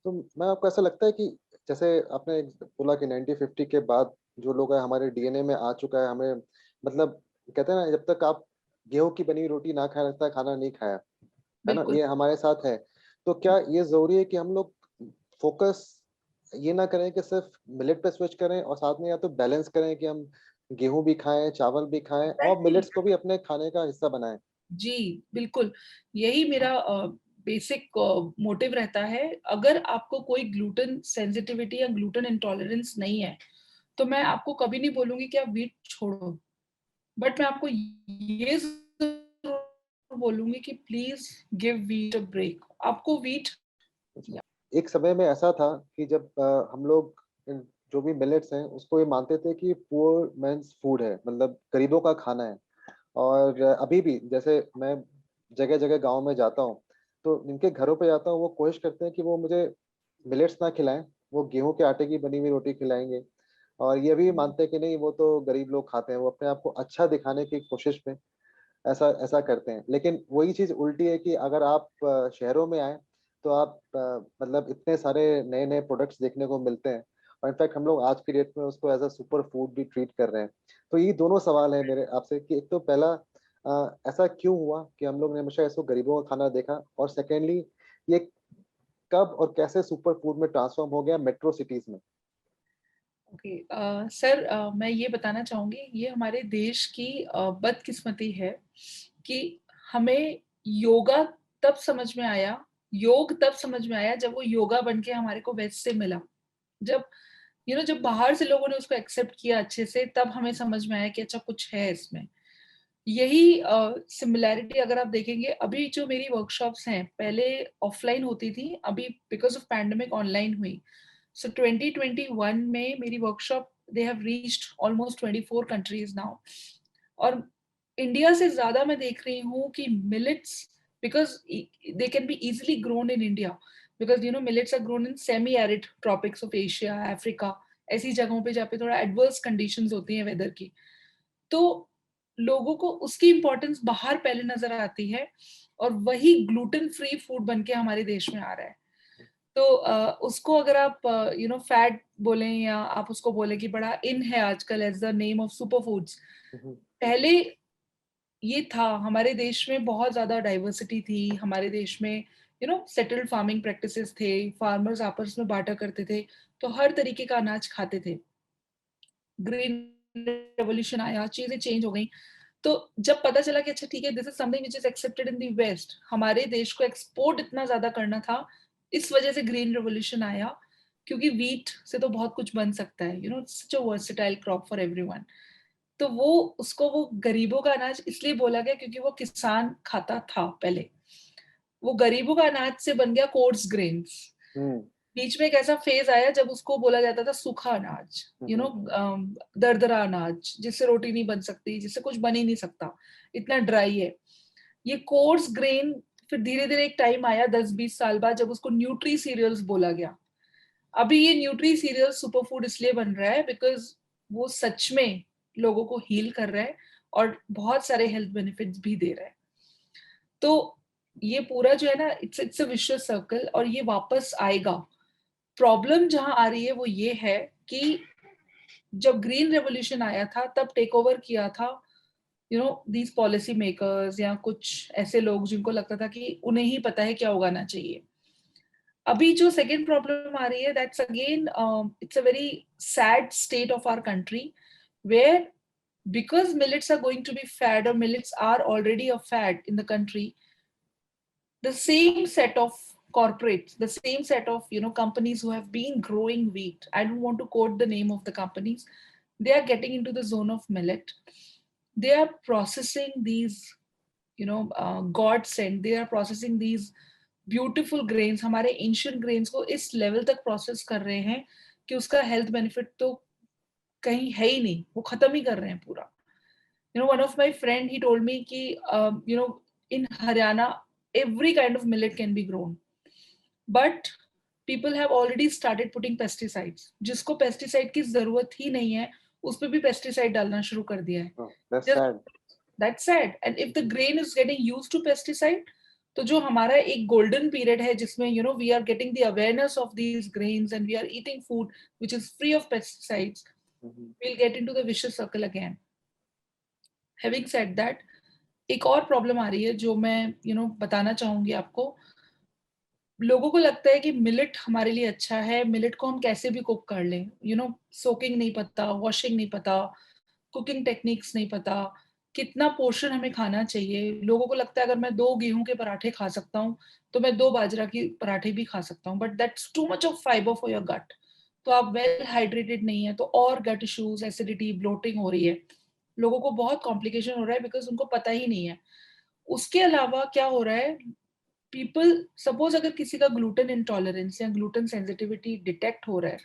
तो मैं आपको ऐसा लगता है कि जैसे आपने बोला कि 1950 के बाद जो लोग हैं हमारे डीएनए में आ चुका है, हमें मतलब कहते हैं ना, जब तक आप गेहूं की बनी हुई रोटी ना खाए लगता है खाना नहीं खाया, है ना,
बिल्कुल।
ये हमारे साथ है। तो क्या ये जरूरी है कि हम लोग फोकस ये ना करें कि सिर्फ मिलेट पे स्विच करें, और साथ में या तो बैलेंस करें कि हम गेहूं भी खाएं, चावल भी खाएं, और
Exactly.
मिलेट्स को भी अपने खाने का हिस्सा बनाएं?
जी, बिल्कुल। यही मेरा बेसिक मोटिव रहता है। अगर आपको कोई ग्लूटेन सेंसिटिविटी या ग्लूटेन इंटॉलरेंस नहीं है, तो मैं आपको कभी नहीं बोलूंगी कि आप व्हीट छोड़ो, बट मैं आपको ये जरूर बोलूंगी कि please give wheat a break. आपको व्हीट,
एक समय में ऐसा था कि जब हम लोग जो भी मिलेट्स हैं उसको ये मानते थे कि पुअर मैन्स फूड है, मतलब गरीबों का खाना है। और अभी भी जैसे मैं जगह जगह गांव में जाता हूँ, तो इनके घरों पे जाता हूँ, वो कोशिश करते हैं कि वो मुझे मिलेट्स ना खिलाएं, वो गेहूं के आटे की बनी हुई रोटी खिलाएंगे। और ये भी मानते हैं कि नहीं, वो तो गरीब लोग खाते हैं, वो अपने आप को अच्छा दिखाने की कोशिश में ऐसा ऐसा करते हैं। लेकिन वही चीज उल्टी है कि अगर आप शहरों में आए तो आप मतलब इतने सारे नए नए प्रोडक्ट्स देखने को मिलते हैं, और इनफैक्ट हम लोग आज की डेट में उसको एज अ सुपर फूड भी ट्रीट कर रहे हैं। तो ये दोनों सवाल है मेरे आपसे कि एक तो पहला, ऐसा क्यों हुआ कि हम लोग ने हमेशा इसको गरीबों का खाना देखा, और सेकेंडली ये कब और कैसे सुपर फूड में ट्रांसफॉर्म हो गया मेट्रो सिटीज में?
ओके सर, मैं ये बताना चाहूंगी, ये हमारे देश की बदकिस्मती है कि हमें योगा तब समझ में आया, योग तब समझ में आया जब वो योगा बन के हमारे को वेस्ट से मिला। जब जब बाहर से लोगों ने उसको एक्सेप्ट किया अच्छे से, तब हमें समझ में आया कि अच्छा कुछ है इसमें। यही सिमिलैरिटी अगर आप देखेंगे, अभी जो मेरी वर्कशॉप्स हैं पहले ऑफलाइन होती थी, अभी बिकॉज ऑफ पैंडेमिक ऑनलाइन हुई। सो 2021 में मेरी workshop, they have reached almost 24 countries now. और इंडिया से ज्यादा मैं देख रही हूँ कि millets, because they can be easily grown in India, because millets are grown in semi arid tropics of Asia, Africa, ऐसी जगहों पे जहाँ पे थोड़ा एडवर्स कंडीशंस होती हैं वेदर की। तो लोगों को उसकी इंपॉर्टेंस बाहर पहले नजर आती है, और वही ग्लूटेन फ्री फूड बन के हमारे देश में आ रहा है। तो उसको अगर आप फैट बोलें, या आप उसको बोले कि बड़ा इन है आजकल as the name of super foods, पहले ये था, हमारे देश में बहुत ज्यादा डाइवर्सिटी थी, हमारे देश में सेटल्ड फार्मिंग प्रैक्टिसेस थे, फार्मर्स आपस में बांटा करते थे, तो हर तरीके का अनाज खाते थे। ग्रीन रेवोल्यूशन आया, चीजें चेंज हो गई। तो जब पता चला कि अच्छा ठीक है, this is something which is accepted in the west, हमारे देश को एक्सपोर्ट इतना ज्यादा करना था, इस वजह से ग्रीन रेवोल्यूशन आया, क्योंकि वीट से तो बहुत कुछ बन सकता है, such a versatile crop for everyone. तो वो उसको वो गरीबों का अनाज इसलिए बोला गया क्योंकि वो किसान खाता था पहले, वो गरीबों का अनाज से बन गया कोर्स ग्रेन्स।
हम्म।
बीच में एक ऐसा फेज आया जब उसको बोला जाता था सूखा अनाज, दरदरा अनाज, जिससे रोटी नहीं बन सकती, जिससे कुछ बन ही नहीं सकता, इतना ड्राई है ये कोर्स ग्रेन। फिर धीरे धीरे एक टाइम आया 10-20 साल बाद जब उसको न्यूट्री सीरियल्स बोला गया। अभी ये न्यूट्री सीरियल सुपर फूड इसलिए बन रहा है बिकॉज वो सच में लोगों को हील कर रहा है और बहुत सारे हेल्थ बेनिफिट्स भी दे रहा है। तो ये पूरा जो है ना, it's it's a vicious circle, और ये वापस आएगा। प्रॉब्लम जहां आ रही है वो ये है कि जब ग्रीन रेवोल्यूशन आया था तब टेक ओवर किया था दीज पॉलिसी मेकर्स या कुछ ऐसे लोग जिनको लगता था कि उन्हें ही पता है क्या उगाना चाहिए. अभी जो सेकेंड प्रॉब्लम आ रही है, that's again it's a very sad state of our country where because millets are going to be fad or millets are already a fad in the country, the same set of corporates, the same set of companies who have been growing wheat, I don't want to quote the name of the companies, they are getting into the zone of millet. They are processing these god sent, they are processing these beautiful grains, हमारे ancient grains को इस level तक process कर रहे हैं कि उसका health benefit तो कहीं है ही नहीं, वो खत्म ही कर रहे हैं पूरा. One of my friend, he told me कि in Haryana every kind of millet can be grown, but people have already started putting pesticides. जिसको pesticide की जरूरत ही नहीं है, उस पे भी pesticide डालना शुरू कर दिया है.
Oh, that's
Just,
sad.
that's sad. And if the grain is getting used to pesticide, तो जो हमारा एक golden period है जिसमें we are getting the awareness of these grains and we are eating food which is free of pesticides, we'll get into the vicious circle again. Having said that, एक और problem आ रही है जो मैं बताना चाहूंगी आपको. लोगों को लगता है कि मिलेट हमारे लिए अच्छा है, मिलेट को हम कैसे भी कुक कर लें. सोकिंग नहीं पता, वॉशिंग नहीं पता, कुकिंग टेक्निक्स नहीं पता, कितना पोर्शन हमें खाना चाहिए. लोगों को लगता है अगर मैं 2 गेहूं के पराठे खा सकता हूँ तो मैं 2 बाजरा की पराठे भी खा सकता हूँ, but that's too much of fibre for your gut. तो आप वेल हाइड्रेटेड नहीं है तो और गट इश्यूज, एसिडिटी, ब्लोटिंग हो रही है. लोगों को बहुत कॉम्प्लिकेशन हो रहा है बिकॉज उनको पता ही नहीं है. उसके अलावा क्या हो रहा है, पीपल सपोज अगर किसी का ग्लूटेन इंटॉलरेंस या ग्लूटेन सेंसिटिविटी डिटेक्ट हो रहा है,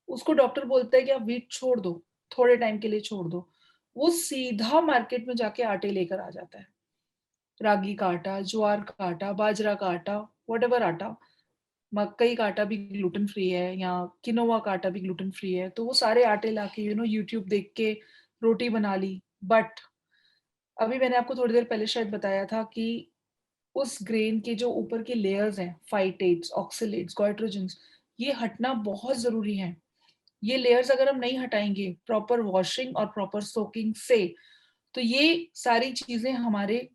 उसको डॉक्टर बोलता है कि आप व्हीट छोड़ दो, थोड़े टाइम के लिए छोड़ दो. वो सीधा मार्केट में जाके आटे लेकर आ जाता है. रागी का आटा, ज्वार का आटा, बाजरा का आटा, व्हाटएवर आटा, मकई का आटा भी ग्लूटेन फ्री है या किनोवा का आटा भी ग्लूटेन फ्री है. तो वो सारे आटे लाके यूट्यूब देख के रोटी बना ली. बट अभी मैंने आपको थोड़ी देर पहले शायद बताया था कि उस ग्रेन के जो ऊपर के लेयर्स हैं, फाइटेट्स, ऑक्सीलेट्स, गोइट्रोजन्स, ये हटना बहुत जरूरी है. ये लेयर्स अगर हम नहीं हटाएंगे प्रॉपर वॉशिंग और प्रॉपर सोकिंग से, तो ये सारी चीजें हमारे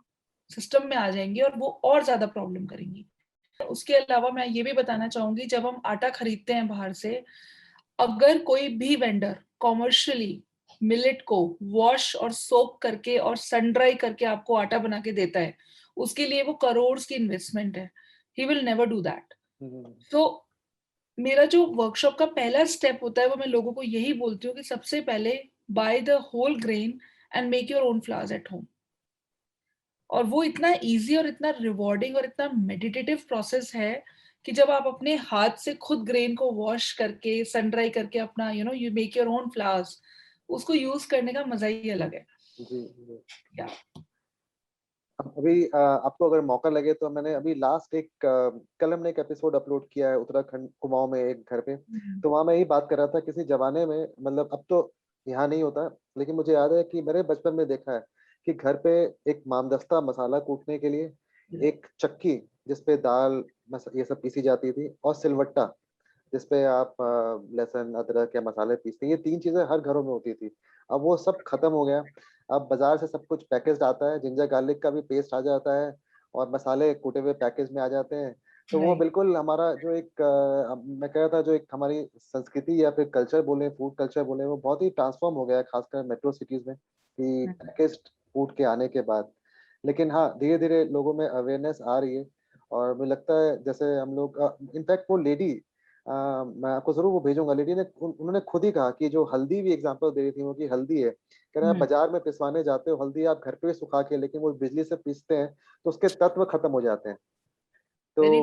सिस्टम में आ जाएंगी और वो और ज्यादा प्रॉब्लम करेंगी. उसके अलावा मैं ये भी बताना चाहूंगी, जब हम आटा खरीदते हैं बाहर से, अगर कोई भी वेंडर कॉमर्शियली मिलेट को वॉश और सोक करके और सन ड्राई करके आपको आटा बना के देता है, उसके लिए वो करोड़ की इन्वेस्टमेंट है. He will never do that. तो मेरा जो वर्कशॉप का पहला स्टेप होता है वो मैं लोगों को यही बोलती हूँ कि सबसे पहले buy the whole grain and make your own flours at home. और वो इतना इजी और इतना रिवॉर्डिंग और इतना मेडिटेटिव प्रोसेस है कि जब आप अपने हाथ से खुद ग्रेन को वॉश करके सन ड्राई करके अपना you make your own flowers, उसको यूज करने का मजा ही अलग है.
जी जी.
या
अभी आपको अगर मौका लगे तो मैंने अभी लास्ट कल हमने एक एपिसोड अपलोड किया है उत्तराखंड कुमाऊं में एक घर पे. तो वहां मैं यही बात कर रहा था, किसी जमाने में, मतलब अब तो यहाँ नहीं होता, लेकिन मुझे याद है कि मेरे बचपन में देखा है कि घर पे एक मामदस्ता मसाला कूटने के लिए, एक चक्की जिसपे दाल ये सब पीसी जाती थी, और सिलवट्टा जिसपे आप लहसुन अदरक या मसाले पीसते हैं. ये 3 चीजें हर घरों में होती थी. अब वो सब खत्म हो गया. अब बाजार से सब कुछ पैकेज आता है, जिंजर गार्लिक का भी पेस्ट आ जाता है और मसाले कूटे हुए पैकेज में आ जाते हैं. तो वो
राइट.
बिल्कुल हमारा जो मैं कह रहा था, जो एक हमारी संस्कृति या फिर कल्चर बोले, फूड कल्चर बोले, वो बहुत ही ट्रांसफॉर्म हो गया है, खासकर मेट्रो सिटीज में, कि पैकेज्ड फूड के आने के बाद. लेकिन हाँ, धीरे धीरे लोगों में अवेयरनेस आ रही है. और मुझे लगता है जैसे हम लोग, इनफैक्ट वो लेडी, मैं आपको जरूर वो भेजूंगा, लेडी ने उन्होंने खुद ही कहा कि जो हल्दी भी एग्जांपल दे रही थी वो, कि हल्दी है, कह रहे हैं आप बाजार में पिसवाने जाते हो हल्दी, आप घर पे सुखा के, लेकिन वो बिजली से पीसते हैं तो उसके तत्व खत्म हो जाते हैं.
वेरी.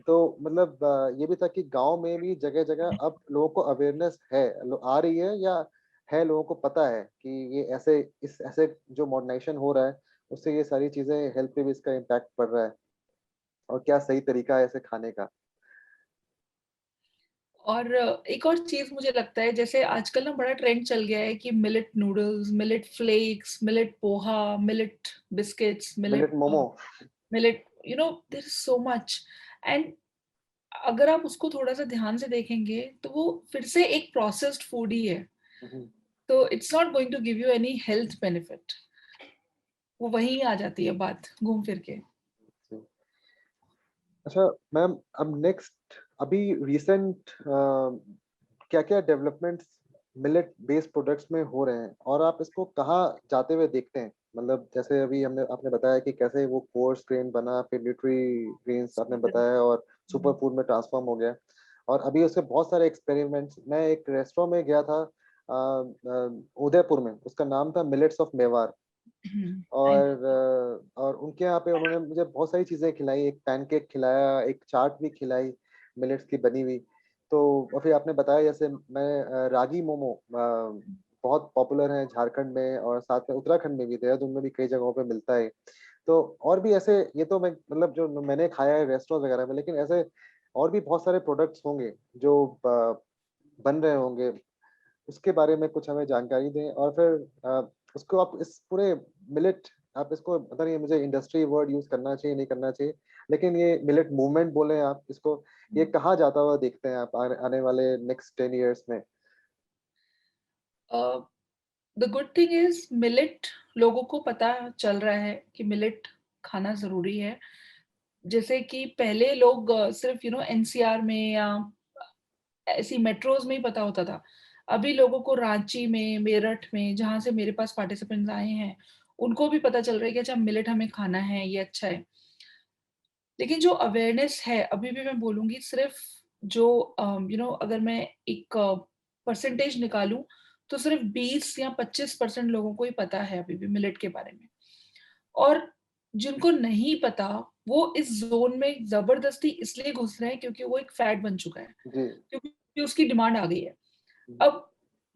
तो मतलब ये भी था कि गांव में भी जगह जगह अब लोगों को अवेयरनेस है, आ रही है, या है, लोगों को पता है कि ये ऐसे जो मॉडर्नाइजेशन हो रहा है उससे ये सारी चीजें, हेल्थ पे भी इसका इम्पैक्ट पड़ रहा है, और क्या सही तरीका है ऐसे खाने का.
और एक और चीज मुझे लगता है, जैसे आजकल ना बड़ा ट्रेंड चल गया है कि millet noodles, millet flakes, millet poha, millet biscuits,
millet
millet
momo.
millet, there is so much. And अगर आप उसको थोड़ा सा ध्यान से देखेंगे तो वो फिर से एक प्रोसेस्ड फूड ही है, तो it's not going to give you any health benefit. वो वहीं आ जाती है बात घूम फिर के।
अच्छा मैम, अब नेक्स्ट, अभी रिसेंट क्या क्या डेवलपमेंट्स मिलेट बेस्ड प्रोडक्ट्स में हो रहे हैं और आप इसको कहाँ जाते हुए देखते हैं? मतलब जैसे अभी हमने आपने बताया कि कैसे वो कोर्स ग्रेन बना, फिर न्यूट्री ग्रेन्स आपने बताया और सुपर फूड में ट्रांसफॉर्म हो गया, और अभी उसके बहुत सारे एक्सपेरिमेंट्स। मैं एक रेस्टोरेंट में गया था उदयपुर में, उसका नाम था मिलेट्स ऑफ मेवार। और उनके यहाँ पे उन्होंने मुझे बहुत सारी चीजें खिलाई, एक पैनकेक खिलाया, एक चाट भी खिलाई मिलेट्स की बनी हुई। तो और फिर आपने बताया जैसे मैं रागी मोमो बहुत पॉपुलर है झारखंड में, और साथ में उत्तराखंड में भी, देहरादून में भी कई जगहों पे मिलता है। तो और भी ऐसे, ये तो मैं मतलब जो मैंने खाया है रेस्टोरेंट वगैरह में, लेकिन ऐसे और भी बहुत सारे प्रोडक्ट्स होंगे जो बन रहे होंगे, उसके बारे में कुछ हमें जानकारी दें। और फिर उसको आप इस पूरे मिलेट, आप इसको पता नहीं है मुझे इंडस्ट्री वर्ड यूज करना चाहिए नहीं करना चाहिए, लेकिन ये मिलेट मूवमेंट बोले आप इसको, ये कहाँ जाता हुआ देखते हैं आप आने वाले नेक्स्ट 10 years में?
The good thing is millet लोगों को पता चल रहा है कि मिलेट खाना जरूरी है। जैसे कि पहले लोग सिर्फ एनसीआर में या ऐसी मेट्रोज में ही पता होता था। अभी लोगों को रांची में, मेरठ में, जहाँ से मेरे पास पार्टिसिपेंट्स आए हैं, उनको भी पता चल रहा है कि अच्छा मिलेट हमें खाना है, ये अच्छा है। लेकिन जो अवेयरनेस है, अभी भी मैं बोलूँगी सिर्फ जो अगर मैं एक परसेंटेज निकालूँ, तो सिर्फ 20 या 25% लोगों को ही पता है अभी भी मिलेट के बारे में। और जिनको नहीं पता, वो इस ज़ोन में ज़बरदस्ती इसलिए घुस रहे हैं क्योंकि वो एक फैड बन चुका है,
जी।
क्योंकि उसकी डिमांड आ गई है। अब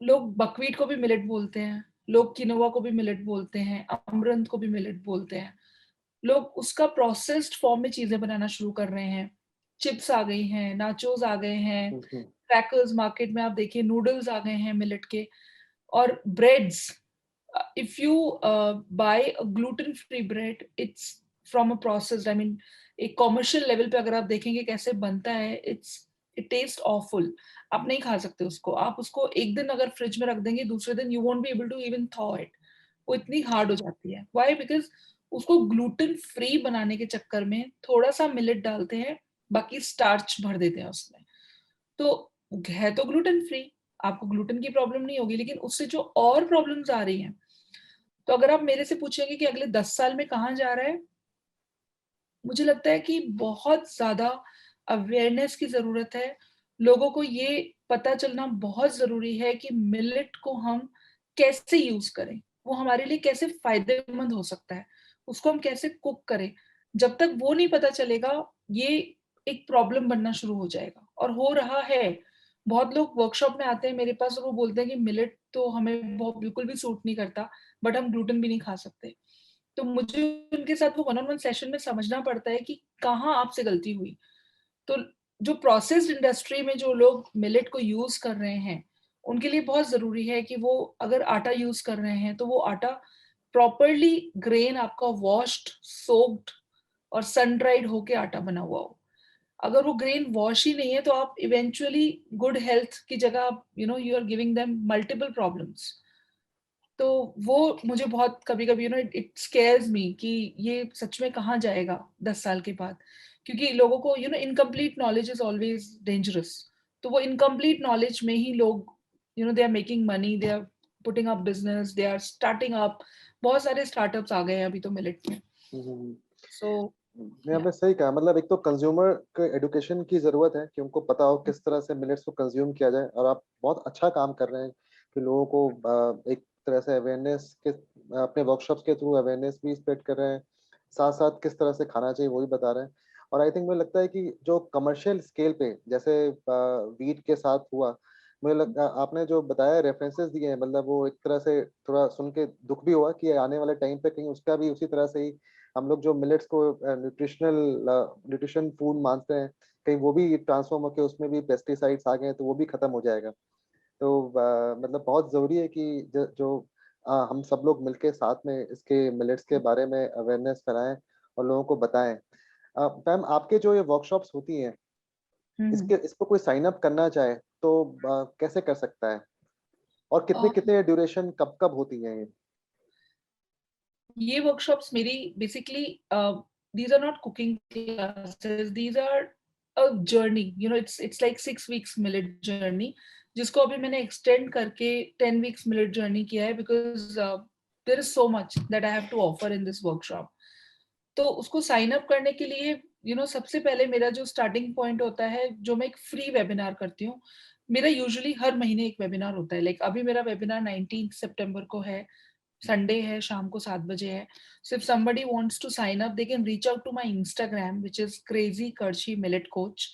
लोग बकव्हीट को भी मिलेट बोलते हैं, लोग किनोवा को भी मिलेट बोलते हैं, अमरंथ को भी मिलेट बोलते हैं। लोग उसका प्रोसेस्ड फॉर्म में चीजें बनाना शुरू कर रहे हैं। चिप्स आ गई हैं, नाचोस आ गए हैं, क्रैकर्स, मार्केट में आप देखिए नूडल्स आ गए हैं मिलेट के, और breads. If you buy a gluten free bread, it's from a processed, I mean एक कॉमर्शियल लेवल पे अगर आप देखेंगे कैसे बनता है, इट टेस्ट ऑफुल। आप नहीं खा सकते उसको। आप उसको एक दिन अगर फ्रिज में रख देंगे, दूसरे दिन you won't be able to even thaw it. वो इतनी हार्ड हो जाती है। व्हाई? बिकॉज उसको ग्लूटेन फ्री बनाने के चक्कर में थोड़ा सा मिलेट डालते हैं, बाकी स्टार्च भर देते हैं उसमें। तो है तो ग्लूटेन फ्री, आपको ग्लूटेन की प्रॉब्लम नहीं होगी, लेकिन उससे जो और प्रॉब्लम्स आ रही हैं, तो अगर आप मेरे से पूछेंगे कि अगले 10 साल में कहाँ जा रहा है, मुझे लगता है कि बहुत ज्यादा अवेयरनेस की जरूरत है। लोगों को ये पता चलना बहुत जरूरी है कि मिलेट को हम कैसे यूज करें, वो हमारे लिए कैसे फायदेमंद हो सकता है, उसको हम कैसे कुक करें। जब तक वो नहीं पता चलेगा, ये एक प्रॉब्लम बनना शुरू हो जाएगा, और हो रहा है। बहुत लोग वर्कशॉप में आते हैं मेरे पास और वो बोलते हैं कि मिलेट तो हमें बहुत बिल्कुल भी सूट नहीं करता, बट हम ग्लूटेन भी नहीं खा सकते। तो मुझे उनके साथ वो वन ऑन वन सेशन में समझना पड़ता है कि कहाँ आपसे गलती हुई। तो जो प्रोसेस्ड इंडस्ट्री में जो लोग मिलेट को यूज कर रहे हैं, उनके लिए बहुत जरूरी है कि वो अगर आटा यूज कर रहे हैं, तो वो आटा प्रॉपरली ग्रेन आपका वॉश्ड, सोक्ड और सन ड्राइड होके आटा बना हुआ हो। अगर वो ग्रेन वॉश ही नहीं है, तो आप इवेंचुअली गुड हेल्थ की जगह आप you are giving them multiple problems. तो वो मुझे बहुत कभी-कभी इट स्केयर्स मी कि ये सच में कहाँ जाएगा 10 साल के बाद। क्योंकि लोगों को incomplete knowledge is always dangerous. तो वो इनकम्प्लीट नॉलेज में ही लोग they are making money, they are putting up business, they are starting up. बहुत सारे स्टार्टअप्स आ गए हैं अभी तो मिलेट में। सो
नहीं,
या
आपने सही कहा। मतलब एक तो कंज्यूमर के एडुकेशन की जरूरत है कि उनको पता हो किस तरह से मिलेट्स को कंज्यूम किया जाए, और आप बहुत अच्छा काम कर रहे हैं कि लोगों को एक तरह से अवेयरनेस के, अपने वर्कशॉप्स के थ्रू अवेयरनेस भी स्प्रेड कर रहे हैं, साथ साथ किस तरह से खाना चाहिए वो भी बता रहे हैं। और आई थिंक मुझे लगता है कि जो कमर्शियल स्केल पे जैसे वीट के साथ हुआ, मुझे लगता आपने जो बताया रेफरेंसेस दिए हैं, मतलब वो एक तरह से थोड़ा सुन के दुख भी हुआ कि आने वाले टाइम पे कहीं उसका भी उसी तरह से ही हम लोग जो मिलेट्स को न्यूट्रिशन फूड मानते हैं, कहीं वो भी ट्रांसफॉर्म होकर उसमें भी पेस्टिसाइड्स आ गए हैं तो वो भी खत्म हो जाएगा। तो मतलब बहुत जरूरी है कि जो हम सब लोग मिलके साथ में इसके मिलेट्स के बारे में अवेयरनेस फैलाएं और लोगों को बताएं। मैम, आपके जो ये वर्कशॉप्स होती हैं, इस पर कोई साइन अप करना चाहे तो कैसे कर सकता है, और कितने
अ,
कितने ड्यूरेशन कब कब होती हैं
ये वर्कशॉप्स मेरी basically these are not cooking classes, these are a journey, you know, it's like 6 weeks millet journey, जिसको अभी मैंने एक्सटेंड करके 10 वीक्स मिलेट जर्नी किया है, because there is so much that I have to offer in this workshop. तो उसको sign up करने के लिए सबसे पहले मेरा जो स्टार्टिंग पॉइंट होता है, जो मैं एक फ्री वेबिनार करती हूँ। मेरा यूजुअली हर महीने एक वेबिनार होता है, लाइक अभी मेरा वेबिनार 19 सितंबर को है, संडे है, शाम को 7 बजे है। So if somebody wants to sign up, they can reach out to my Instagram which is crazy Krushi millet coach.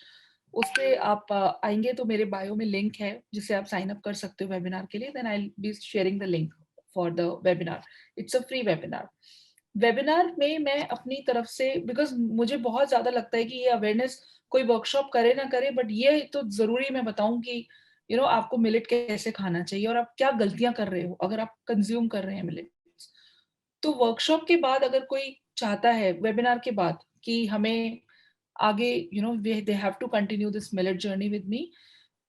उस पे आप आएंगे तो मेरे बायो में लिंक है जिससे आप साइन अप कर सकते हो वेबिनार के लिए, then I will be sharing the link for the webinar. It's a free webinar. Webinar में मैं अपनी तरफ से, बिकॉज मुझे बहुत ज्यादा लगता है कि ये अवेयरनेस कोई वर्कशॉप करे ना करे, बट ये तो जरूरी मैं बताऊं कि आपको मिलेट कैसे खाना चाहिए और आप क्या गलतियां कर रहे हो अगर आप कंज्यूम कर रहे हैं मिलेट। तो वर्कशॉप के बाद अगर कोई चाहता है वेबिनार के बाद कि हमें आगे they have to continue this millet journey with me,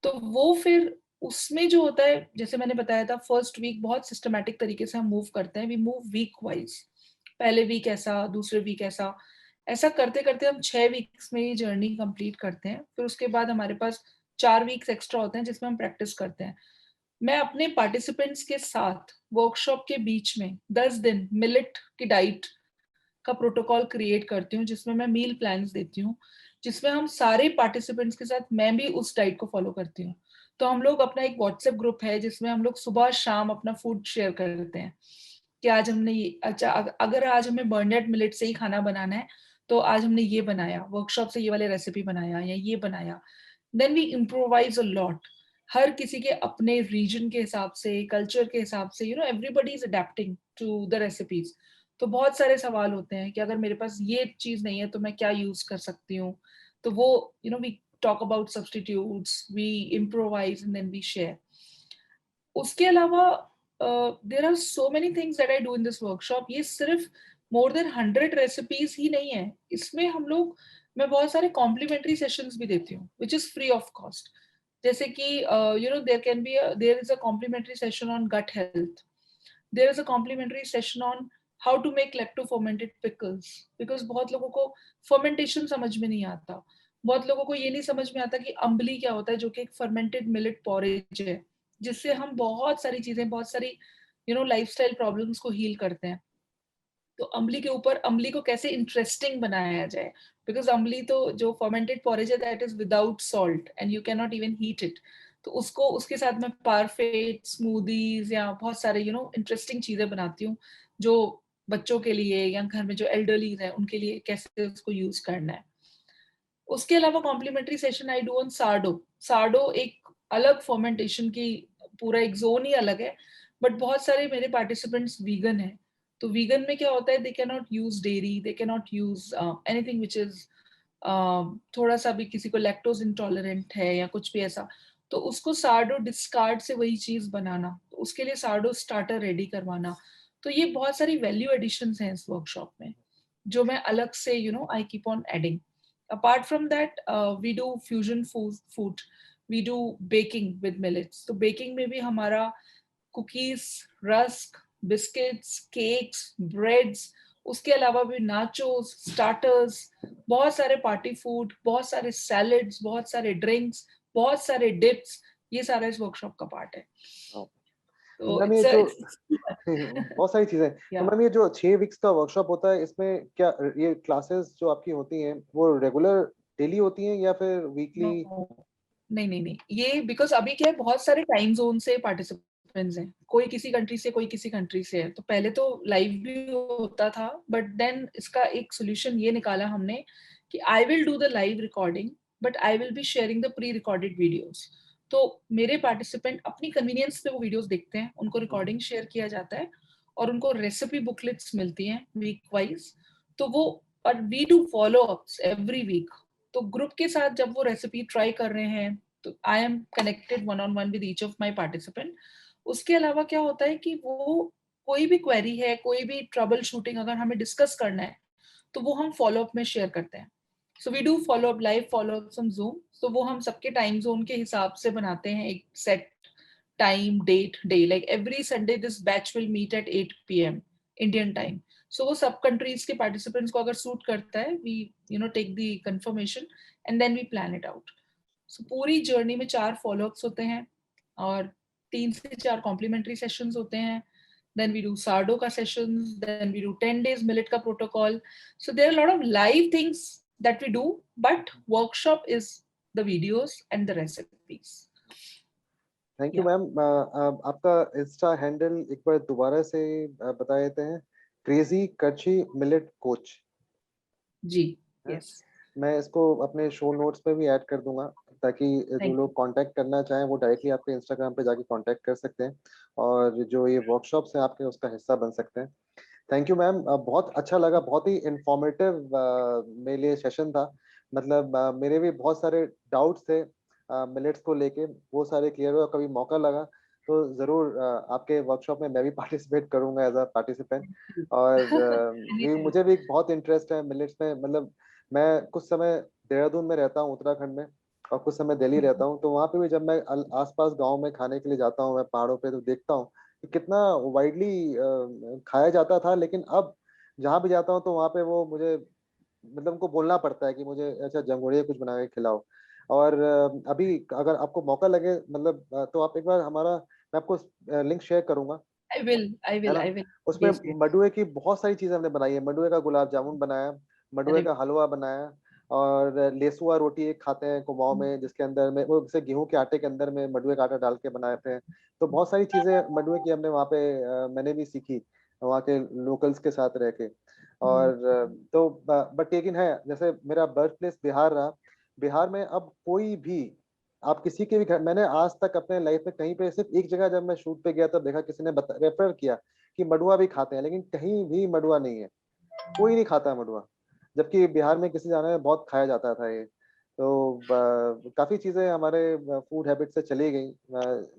तो वो फिर उसमें जो होता है, जैसे मैंने बताया था, फर्स्ट वीक बहुत सिस्टमैटिक तरीके से हम मूव करते हैं, वी मूव वीक वाइज। पहले वीक ऐसा, दूसरे वीक ऐसा, ऐसा करते करते हम 6 वीक्स में ये जर्नी कंप्लीट करते हैं। फिर उसके बाद हमारे पास 4 वीक्स एक्स्ट्रा होते हैं जिसमें हम प्रैक्टिस करते हैं। मैं अपने पार्टिसिपेंट्स के साथ वर्कशॉप के बीच में 10 दिन मिलेट की डाइट का प्रोटोकॉल क्रिएट करती हूँ, जिसमें मैं मील प्लान्स देती हूँ, जिसमें हम सारे पार्टिसिपेंट्स के साथ मैं भी उस डाइट को फॉलो करती हूँ। तो हम लोग अपना एक व्हाट्सएप ग्रुप है जिसमें हम लोग सुबह शाम अपना फूड शेयर करते हैं कि आज हमने ये, अच्छा अगर आज हमें बर्नडेड मिलेट से ही खाना बनाना है तो आज हमने ये बनाया, वर्कशॉप से ये वाले रेसिपी बनाया या ये बनाया। Then we improvise a lot. हर किसी के अपने रीजन के हिसाब से, कल्चर के हिसाब से, everybody is adapting to the recipes. तो बहुत सारे सवाल होते हैं कि अगर मेरे पास ये चीज नहीं है तो मैं क्या यूज कर सकती हूँ। तो वो we talk about substitutes, we improvise and then we share. उसके अलावा there are so many things that I do in this workshop. ये सिर्फ मोर देन 100 रेसिपीज ही नहीं है, इसमें हम लोग, मैं बहुत सारे कॉम्प्लीमेंट्री सेशंस भी देती हूँ which is free of cost. जैसे कि there is a complimentary session on gut health, there is a complimentary session on how to make lacto fermented pickles, because बहुत लोगों को फर्मेंटेशन समझ में नहीं आता। बहुत लोगों को ये नहीं समझ में आता कि अम्बली क्या होता है, जो कि एक फर्मेंटेड मिलेट पॉरेज है, जिससे हम बहुत सारी चीजें, बहुत सारी लाइफस्टाइल प्रॉब्लम्स को हील करते हैं। तो अम्बली के ऊपर, अम्बली को कैसे इंटरेस्टिंग बनाया जाए, बिकॉज अम्बली तो जो फर्मेंटेड पॉरेज है that is without salt and you can not even heat it. तो उसको, उसके साथ मैं पारफेट स्मूदीज या बहुत सारे इंटरेस्टिंग चीजें बनाती हूँ, जो बच्चों के लिए या घर में जो एल्डरलीज है उनके लिए कैसे उसको यूज करना है। उसके अलावा complimentary session I do on sourdough. Sourdough एक अलग फर्मेंटेशन की, पूरा एक जोन ही अलग है, बट बहुत सारे मेरे पार्टिसिपेंट्स वीगन है। तो वीगन में क्या होता है, they can not use dairy, they can not use anything which is थोड़ा सा भी, किसी को लैक्टोज इंटॉलरेंट है या कुछ भी ऐसा, तो उसको सार्डो डिस्कार्ड से वही चीज बनाना, तो उसके लिए सार्डो स्टार्टर रेडी करवाना। तो ये बहुत सारी वैल्यू एडिशंस हैं इस वर्कशॉप में, जो मैं अलग से I keep on adding. Apart from that, we do fusion food, we do baking with millets। तो baking में भी हमारा cookies, rusk, biscuits, cakes, breads, उसके अलावा भी नाचोस, स्टार्टर्स, बहुत सारे पार्टी फूड, बहुत सारे सैलड्स, बहुत सारे ड्रिंक्स, बहुत सारे डिप्स, ये सारा इस वर्कशॉप का पार्ट है।
तो
तो
मैम ये
इट्स
जो
इट्स
बहुत सारी चीजें, तो
या
मैम ये जो 6 वीक्स का वर्कशॉप होता है, इसमें क्या ये क्लासेस जो आपकी होती हैं वो रेगुलर डेली होती हैं या फिर वीकली?
नो, नहीं नहीं नहीं, ये बिकॉज अभी क्या है, बहुत सारे टाइम जोन से पार्टिसिपेंट्स हैं, कोई किसी कंट्री से, कोई किसी कंट्री से है। तो पहले तो लाइव भी होता था, बट देन इसका एक सोल्यूशन ये निकाला हमने कि I will do the live recording, but I will be sharing the pre recorded videos. तो मेरे पार्टिसिपेंट अपनी कन्वीनियंस पे वो वीडियोस देखते हैं, उनको रिकॉर्डिंग शेयर किया जाता है और उनको रेसिपी बुकलेट्स मिलती हैं वीक वाइज। तो वो, और we do follow ups every week. तो ग्रुप के साथ जब वो रेसिपी ट्राई कर रहे हैं तो I am connected one on one with each of my participant. उसके अलावा क्या होता है कि वो, कोई भी क्वेरी है, कोई भी ट्रबल शूटिंग अगर हमें डिस्कस करना है, तो वो हम फॉलो अप में शेयर करते हैं। So we do follow up, live follow ups on Zoom. तो वो हम सबके टाइम जोन के हिसाब से बनाते हैं एक set time, date, day. Like every Sunday this batch will meet at 8 PM Indian time. So वो सब कंट्रीज के पार्टिसिपेंट्स को अगर सूट करता है, we take the confirmation and then we plan it out. So पूरी जर्नी में 4 follow-ups होते हैं और 3 से 4 कॉम्प्लीमेंट्री सेशंस होते हैं. Then we do sardo ka sessions, then we do 10 days millet ka protocol. So there are a lot of live things that we do, but workshop is the videos and the recipes.
Thank you
Yeah.
Ma'am. आपका Insta handle एक बार दोबारा से बता देते हैं। Crazy करची millet coach
जी.
है।
Yes.
मैं इसको अपने शो नोट्स में भी ऐड कर दूंगा, ताकि जो
Thank
लोग कांटेक्ट करना चाहें वो डायरेक्टली आपके इंस्टाग्राम पे जाके कांटेक्ट कर सकते हैं, और जो ये वर्कशॉप्स हैं आपके उसका हिस्सा बन सकते हैं। थैंक यू मैम, बहुत अच्छा लगा, बहुत ही इंफॉर्मेटिव मेरे लिए सेशन था। मतलब मेरे भी बहुत सारे डाउट्स थे मिलेट्स को लेके, वो सारे क्लियर हुए। कभी मौका लगा तो ज़रूर आपके वर्कशॉप में मैं भी पार्टिसिपेट करूंगा एज अ पार्टिसिपेंट।
you.
और
Anytime.
मुझे भी बहुत इंटरेस्ट है मिलेट्स में। मतलब मैं कुछ समय देहरादून में रहता हूँ, उत्तराखंड में, और कुछ समय दिल्ली रहता हूँ, तो वहाँ पे भी जब मैं आसपास गांव में खाने के लिए जाता हूँ, मैं पहाड़ों पे, तो देखता हूँ कि कितना वाइडली खाया जाता था। लेकिन अब जहाँ भी जाता हूँ तो वहाँ पे वो मुझे, मतलब उनको बोलना पड़ता है कि मुझे अच्छा जंघोड़िया कुछ बना के खिलाओ। और अभी अगर आपको मौका लगे, मतलब तो आप एक बार हमारा, मैं आपको लिंक शेयर करूंगा,
I will. I
है
will.
ना।
I will.
उसमें
Yes. Yes.
मडुए की बहुत सारी चीजें हमने बनाई है। मडुए का गुलाब जामुन बनाया, मडुए
अरे
का हलवा बनाया, और लेसुआ रोटी एक खाते हैं कुमाऊं में, जिसके अंदर में वो जैसे गेहूं के आटे के अंदर में मडुए का आटा डाल के बनाए थे। तो बहुत सारी चीजें मडुए की हमने वहाँ पे मैंने भी सीखी वहाँ के लोकल्स के साथ रह के। और तो बट लेकिन है, जैसे मेरा बर्थ प्लेस बिहार रहा, बिहार में अब कोई भी, आप किसी के भी घर, मैंने आज तक अपने लाइफ में कहीं पे, सिर्फ एक जगह जब मैं शूट पे गया तब देखा, किसी ने रेफर किया कि मडुआ भी खाते हैं, लेकिन कहीं भी मडुआ नहीं है, कोई नहीं खाता मडुआ। जबकि बिहार में किसी जाने में बहुत खाया जाता था ये। तो काफी चीजें हमारे फूड हैबिट से चली गई,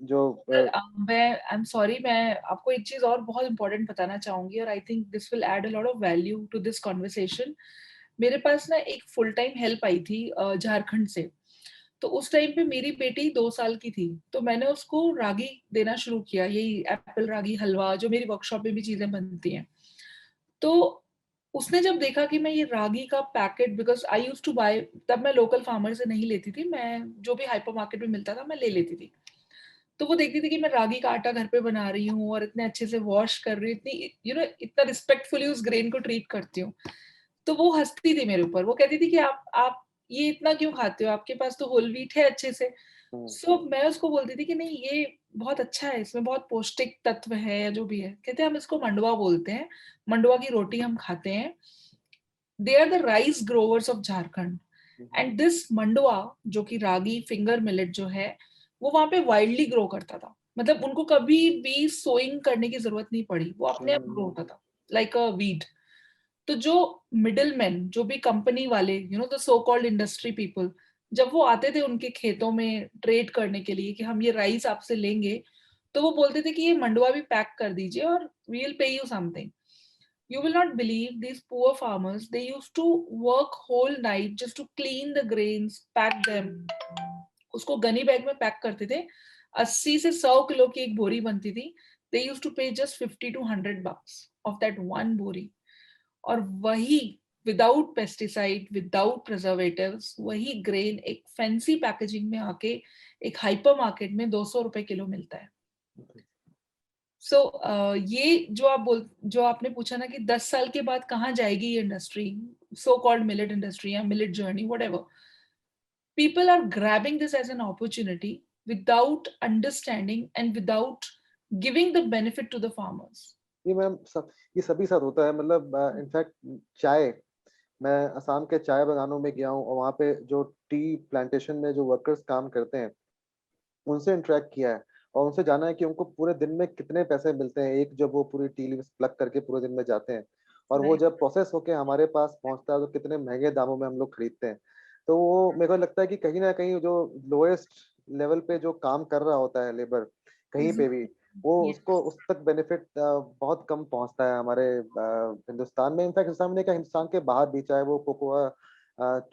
जो
सर, मैं आई एम सॉरी, मैं आपको एक चीज और बहुत इंपॉर्टेंट बताना चाहूंगी, और I think this will add a lot of value to this conversation. मेरे पास ना एक फुल टाइम हेल्प आई थी झारखंड से. तो उस टाइम पे मेरी बेटी 2 साल की थी, तो मैंने उसको रागी देना शुरू किया, यही एप्पल रागी हलवा, जो मेरी वर्कशॉप में भी चीजें बनती हैं. तो उसने जब देखा कि मैं ये रागी का packet, because I used to buy, तब मैं लोकल फार्मर से नहीं लेती थी, मैं जो भी हाइपर मार्केट में मिलता था मैं ले लेती थी. तो वो देखती थी कि मैं रागी का आटा घर पे बना रही हूँ और इतने अच्छे से वॉश कर रही हूँ, इतनी इतना रिस्पेक्टफुली उस ग्रेन को ट्रीट करती हूँ. तो वो हंसती थी मेरे ऊपर, वो कहती थी कि आप ये इतना क्यों खाते हो, आपके पास तो होल व्हीट है अच्छे से. सो मैं उसको बोलती थी कि नहीं, ये बहुत अच्छा है, इसमें बहुत पौष्टिक तत्व है या जो भी है. कहते हैं हम इसको मंडवा बोलते हैं, मंडवा की रोटी हम खाते हैं. They are the rice growers of Jharkhand. And this mandwa, जो कि रागी फिंगर मिलेट जो है, वो वहां पे वाइल्डली ग्रो करता था. मतलब उनको कभी भी सोइंग करने की जरूरत नहीं पड़ी, वो अपने आप ग्रो होता था लाइक अ वीट. तो जो मिडिल मैन, जो भी कंपनी वाले, the so called industry people, जब वो आते थे उनके खेतों में ट्रेड करने के लिए कि हम ये राइस आपसे लेंगे, तो वो बोलते थे कि ये मंडवा भी पैक कर दीजिए और we will pay you something. You will not believe these poor farmers, they used to work whole night just to clean the grains, pack them. उसको गनी बैग में पैक करते थे. 80 से 100 किलो की एक बोरी बनती थी. They used to pay just 50 to 100 bucks of that one बोरी. और वही विदाउट पेस्टिसाइड, विदाउट प्रिजर्वेटिव्स, वही ग्रेन एक फैंसी पैकेजिंग में आके एक हाइपर मार्केट में 200 रुपए किलो मिलता है. सो ये जो आपने पूछा ना कि 10 साल के बाद कहाँ जाएगी ये industry, so called millet industry या millet journey, whatever. People are grabbing this as an opportunity without understanding and without giving the benefit to the farmers.
ये मैम सब, ये सभी साथ होता है। मतलब इनफैक्ट चाय, मैं असम के चाय बागानों में गया हूँ, और वहाँ पे जो टी प्लांटेशन में जो वर्कर्स काम करते हैं, उनसे इंटरेक्ट किया है, और उनसे जाना है कि उनको पूरे दिन में कितने पैसे मिलते हैं, एक जब वो पूरी टी लीव्स प्लग करके पूरे दिन में जाते हैं, और वो
Right.
जब प्रोसेस होके हमारे पास पहुंचता है तो कितने महंगे दामों में हम लोग खरीदते हैं। तो वो मेरे को लगता है कि कहीं ना कहीं जो लोएस्ट लेवल पे जो काम कर रहा होता है लेबर, कहीं
Is
पे भी, वो
yes.
उसको उस तक बेनिफिट बहुत कम पहुंचता है हमारे हिंदुस्तान में। इनफैक्ट हिंदुस्तान में क्या, हिंदुस्तान के बाहर भी, चाहे वो कोकोआ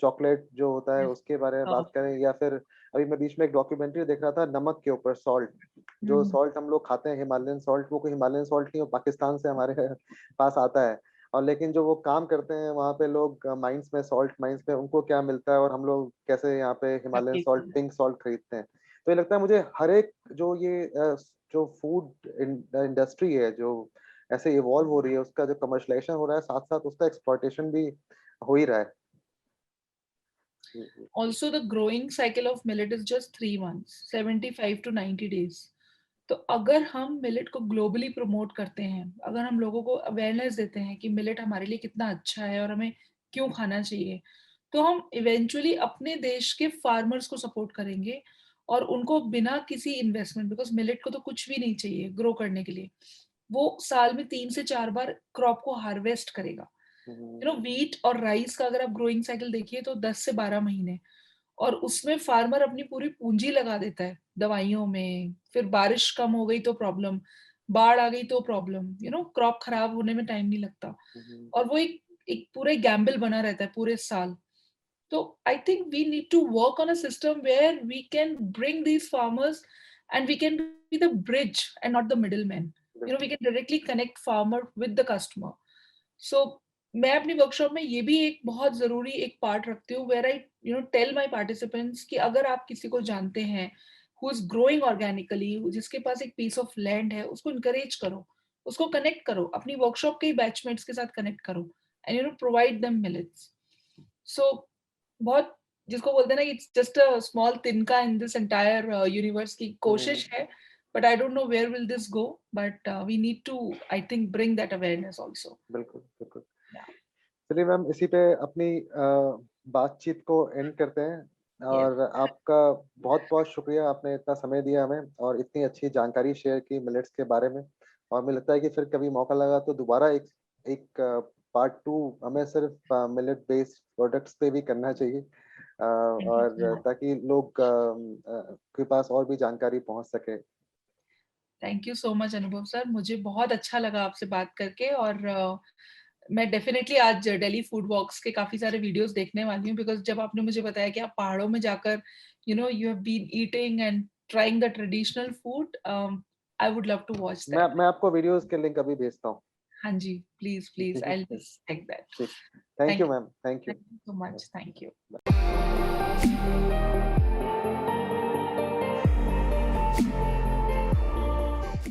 चॉकलेट जो होता है
Yes.
उसके बारे में
हाँ.
बात करें, या फिर अभी मैं बीच में एक डॉक्यूमेंट्री देख रहा था नमक के ऊपर, सॉल्ट, जो सॉल्ट हम लोग खाते हैं हिमालयन सॉल्ट, वो कोई हिमालयन सॉल्ट नहीं, वो पाकिस्तान से हमारे पास आता है। और लेकिन जो वो काम करते हैं वहाँ पे लोग माइंस में, सॉल्ट माइंस में, उनको क्या मिलता है और हम लोग कैसे यहाँ पे Himalayan salt,
Absolutely.
Pink salt खरीदते हैं। तो ये लगता है मुझे हर एक जो ये जो फूड इंडस्ट्री है जो ऐसे इवॉल्व हो रही है, उसका जो कमर्शलाइजेशन हो रहा है, साथ साथ उसका एक्सप्लॉइटेशन भी हो ही रहा है।
Also, the growing cycle of millet is just 3 months, 75 to 90 days. तो अगर हम मिलेट को ग्लोबली प्रमोट करते हैं, अगर हम लोगों को अवेयरनेस देते हैं कि मिलेट हमारे लिए कितना अच्छा है और हमें क्यों खाना चाहिए, तो हम इवेंचुअली अपने देश के फार्मर्स को सपोर्ट करेंगे और उनको बिना किसी इन्वेस्टमेंट, बिकॉज मिलेट को तो कुछ भी नहीं चाहिए ग्रो करने के लिए, वो साल में 3 से 4 बार क्रॉप को हार्वेस्ट करेगा। व्हीट और राइस का अगर आप ग्रोइंग साइकिल देखिए तो 10 से 12 महीने, और उसमें फार्मर अपनी पूरी पूंजी लगा देता है दवाइयों में, फिर बारिश कम हो गई तो प्रॉब्लम, बाढ़ आ गई तो प्रॉब्लम, क्रॉप खराब होने में टाइम नहीं लगता, और वो एक एक पूरे गैम्बल बना रहता है पूरे साल। तो I think we need to work on a system where we can bring these farmers and we can be the bridge and not the middle man. We can directly connect farmer with the customer. So मैं अपनी workshop में ये भी एक बहुत जरूरी एक part रखती हूँ, where I tell my participants कि अगर आप किसी को जानते हैं हु इज ग्रोइंग ऑर्गेनिकली, जिसके पास एक पीस ऑफ लैंड है, उसको इनकरेज करो, उसको कनेक्ट करो, अपनी वर्कशॉप के बैचमेट्स के साथ कनेक्ट करो एंड प्रोवाइड देम मिलेट्स। सो बहुत, जिसको बोलते हैं ना, इट्स जस्ट अ स्मॉल तिनका इन दिस एंटायर यूनिवर्स की कोशिश है, but I don't know where will this go, but we need to I think bring that awareness also.
बिल्कुल, बिल्कुल। चलिए मैम, इसी पे अपनी बातचीत को एंड करते हैं,
Yes.
और आपका बहुत-बहुत शुक्रिया, आपने इतना समय दिया हमें और इतनी अच्छी जानकारी शेयर की मिलेट्स के बारे में। और मुझे लगता है कि फिर कभी मौका लगा तो दोबारा एक एक पार्ट 2 हमें सिर्फ मिलेट बेस्ड प्रोडक्ट्स पे भी करना चाहिए,
Thank you so
और
much.
ताकि लोग के पास और भी जानकारी पहुंच सके।
थैंक यू सो मच अनुभव सर, मुझे बहुत अच्छा लगा आपसे बात करके, और मैं डेफिनेटली आज दिल्ली फूड वॉक्स के काफी सारे वीडियोस देखने वाली हूँ, बिकॉज जब आपने मुझे बताया कि आप पहाड़ों में जाकर you have been eating and trying the traditional food, I would love to watch that.
मैं आपको वीडियोस के लिंक अभी भेजता हूँ।
हाँ जी, please please, I will just check that.
ठीक, thank
thank
you ma'am, thank
you
you.
So much, thank you.